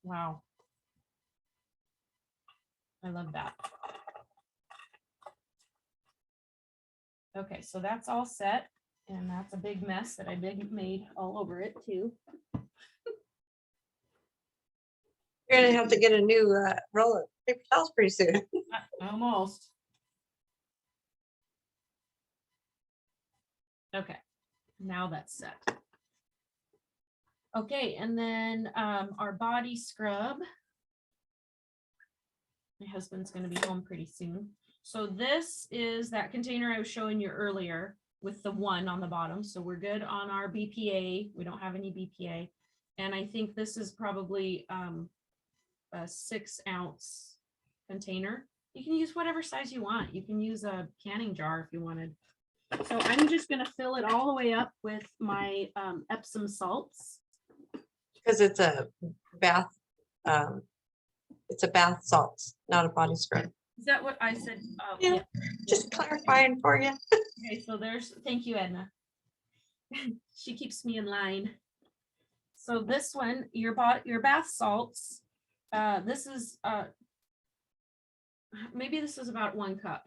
Wow. I love that. Okay, so that's all set. And that's a big mess that I made all over it too. You're gonna have to get a new roll of paper towels pretty soon. Almost. Okay, now that's set. Okay, and then our body scrub. My husband's going to be home pretty soon. So this is that container I was showing you earlier with the 1 on the bottom. So we're good on our BPA. We don't have any BPA. And I think this is probably a 6-ounce container. You can use whatever size you want. You can use a canning jar if you wanted. So I'm just going to fill it all the way up with my Epsom salts. Because it's a bath, salts, not a body scrub. Is that what I said? Yeah. Just clarifying for you. Okay, so thank you, Edna. She keeps me in line. So this one, your bath salts, this is, maybe this is about 1 cup.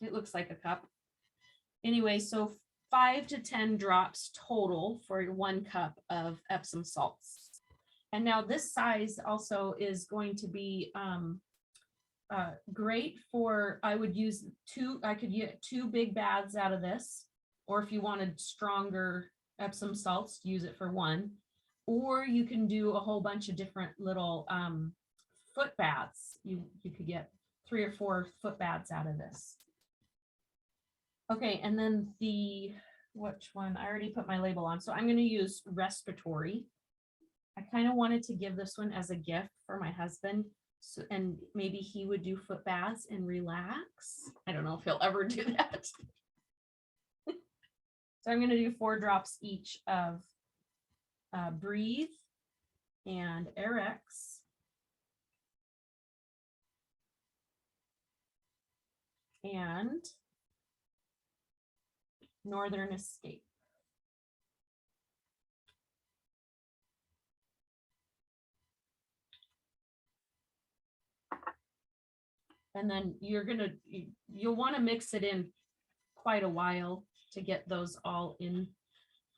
It looks like a cup. Anyway, so 5 to 10 drops total for 1 cup of Epsom salts. And now this size also is going to be great for, I would use I could get 2 big baths out of this, or if you wanted stronger Epsom salts, use it for 1, or you can do a whole bunch of different little foot baths. You could get 3 or 4 foot baths out of this. Okay, and then which one? I already put my label on. So I'm going to use respiratory. I kind of wanted to give this one as a gift for my husband. So, and maybe he would do foot baths and relax. I don't know if he'll ever do that. So I'm going to do 4 drops each of Breathe and Arex. And Northern Escape. And then you'll want to mix it in quite a while to get those all in.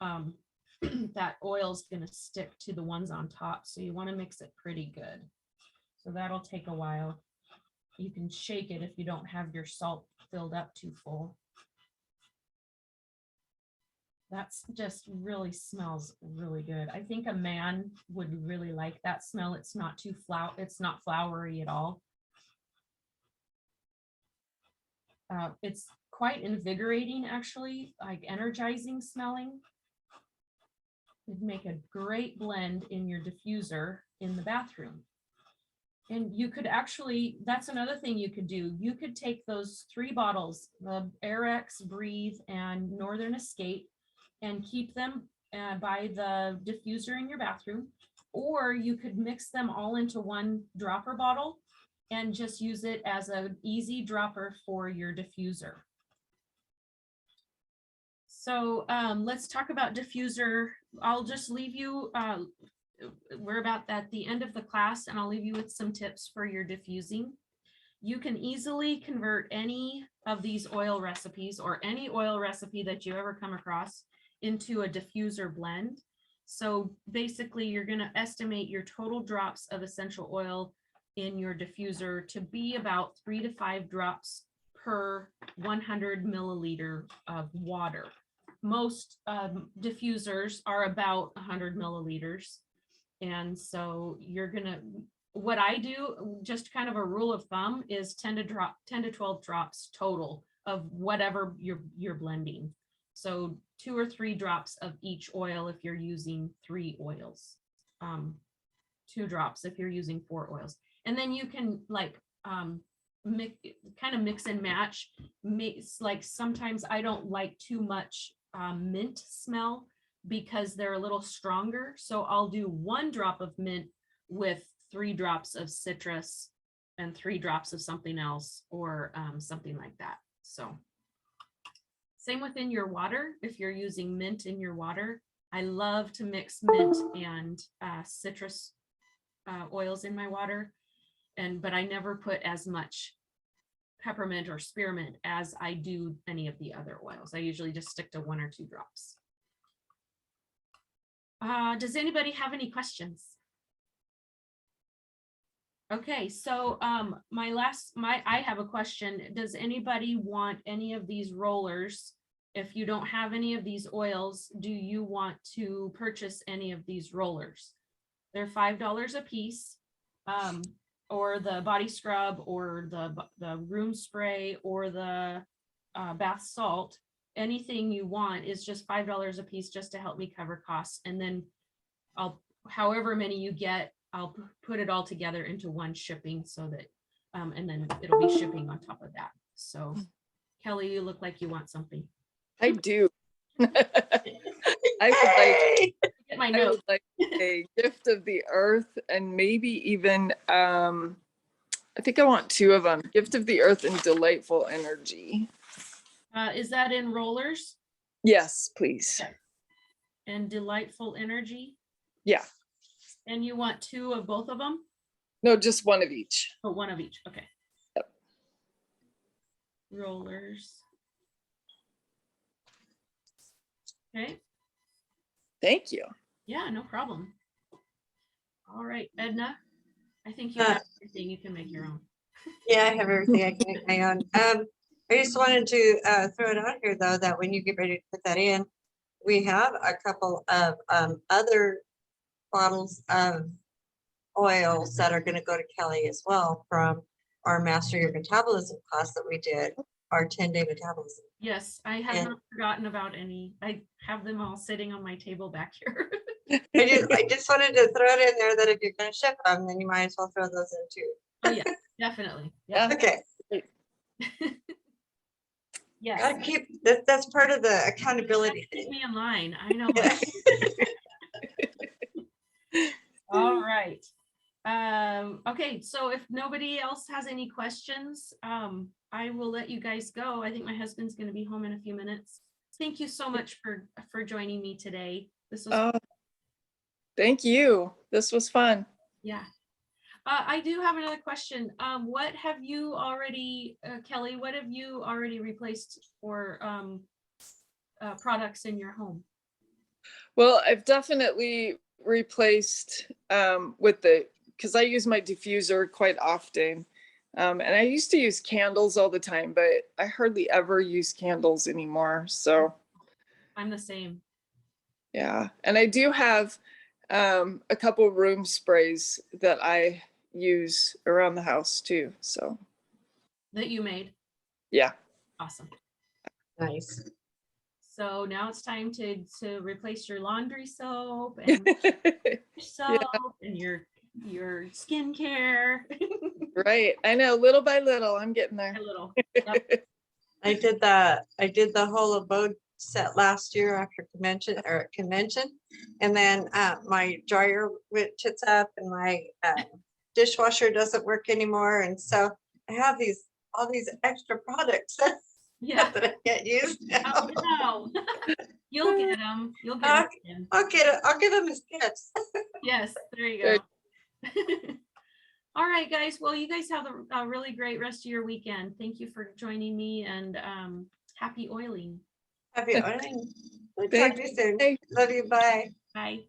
That oil's going to stick to the ones on top. So you want to mix it pretty good. So that'll take a while. You can shake it if you don't have your salt filled up too full. That's just really smells really good. I think a man would really like that smell. It's not it's not flowery at all. It's quite invigorating, actually, like energizing smelling. It'd make a great blend in your diffuser in the bathroom. And you could actually, that's another thing you could do. You could take those 3 bottles, the Arex, Breathe, and Northern Escape, and keep them by the diffuser in your bathroom, or you could mix them all into 1 dropper bottle and just use it as an easy dropper for your diffuser. So let's talk about diffuser. I'll just leave you, we're about at the end of the class, and I'll leave you with some tips for your diffusing. You can easily convert any of these oil recipes or any oil recipe that you ever come across into a diffuser blend. So basically you're going to estimate your total drops of essential oil in your diffuser to be about 3 to 5 drops per 100 milliliter of water. Most diffusers are about 100 milliliters. And so you're going to, what I do, just kind of a rule of thumb, is 10 to 12 drops total of whatever you're blending. So 2 or 3 drops of each oil if you're using 3 oils. 2 drops if you're using 4 oils. And then you can like kind of mix and match. Like sometimes I don't like too much mint smell because they're a little stronger. So I'll do 1 drop of mint with 3 drops of citrus and 3 drops of something else, or something like that. So same within your water. If you're using mint in your water, I love to mix mint and citrus oils in my water. But I never put as much peppermint or spearmint as I do any of the other oils. I usually just stick to 1 or 2 drops. Does anybody have any questions? Okay, so I have a question. Does anybody want any of these rollers? If you don't have any of these oils, do you want to purchase any of these rollers? They're $5 a piece, or the body scrub, or the room spray, or the bath salt. Anything you want is just $5 a piece, just to help me cover costs. And then however many you get, I'll put it all together into one shipping, so that, and then it'll be shipping on top of that. So Kelly, you look like you want something. I do. I would like a gift of the earth, and maybe even, I think I want 2 of them, gift of the earth and delightful energy. Is that in rollers? Yes, please. Okay. And delightful energy? Yeah. And you want 2 of both of them? No, just 1 of each. Oh, 1 of each. Okay. Yep. Rollers. Okay. Thank you. Yeah, no problem. All right, Edna, I think you have everything. You can make your own. Yeah, I have everything. I can make my own. I just wanted to throw it out here, though, that when you get ready to put that in, we have a couple of other bottles of oils that are going to go to Kelly as well, from our Master Your Metabolism class that we did, our 10-day metabolism. Yes, I have not forgotten about any. I have them all sitting on my table back here. I just wanted to throw it in there that if you're going to ship them, then you might as well throw those in too. Oh yeah, definitely. Yeah. Okay. Yes. Gotta keep that's part of the accountability Keep thing. me in line. I know. All right. Okay, so if nobody else has any questions, I will let you guys go. I think my husband's going to be home in a few minutes. Thank you so much for joining me today. This was thank you. This was fun. Yeah. I do have another question. What have you already, Kelly, what have you already replaced for products in your home? Well, I've definitely replaced because I use my diffuser quite often. And I used to use candles all the time, but I hardly ever use candles anymore. So I'm the same. Yeah. And I do have a couple room sprays that I use around the house too. So That you made? Yeah. Awesome. Nice. So now it's time to replace your laundry soap and soap and your skincare. Right. I know, little by little, I'm getting there. A little. Yep. I did the whole abode set last year after convention, and then my dryer went tits up, and my dishwasher doesn't work anymore, and so I have all these extra products that I can't use now. Oh, no. You'll get them. You'll get them. I'll give them as gifts. Yes, there you go. All right, guys. Well, you guys have a really great rest of your weekend. Thank you for joining me, and happy oiling. Happy oiling. We'll talk to you soon. Love you. Bye. Bye.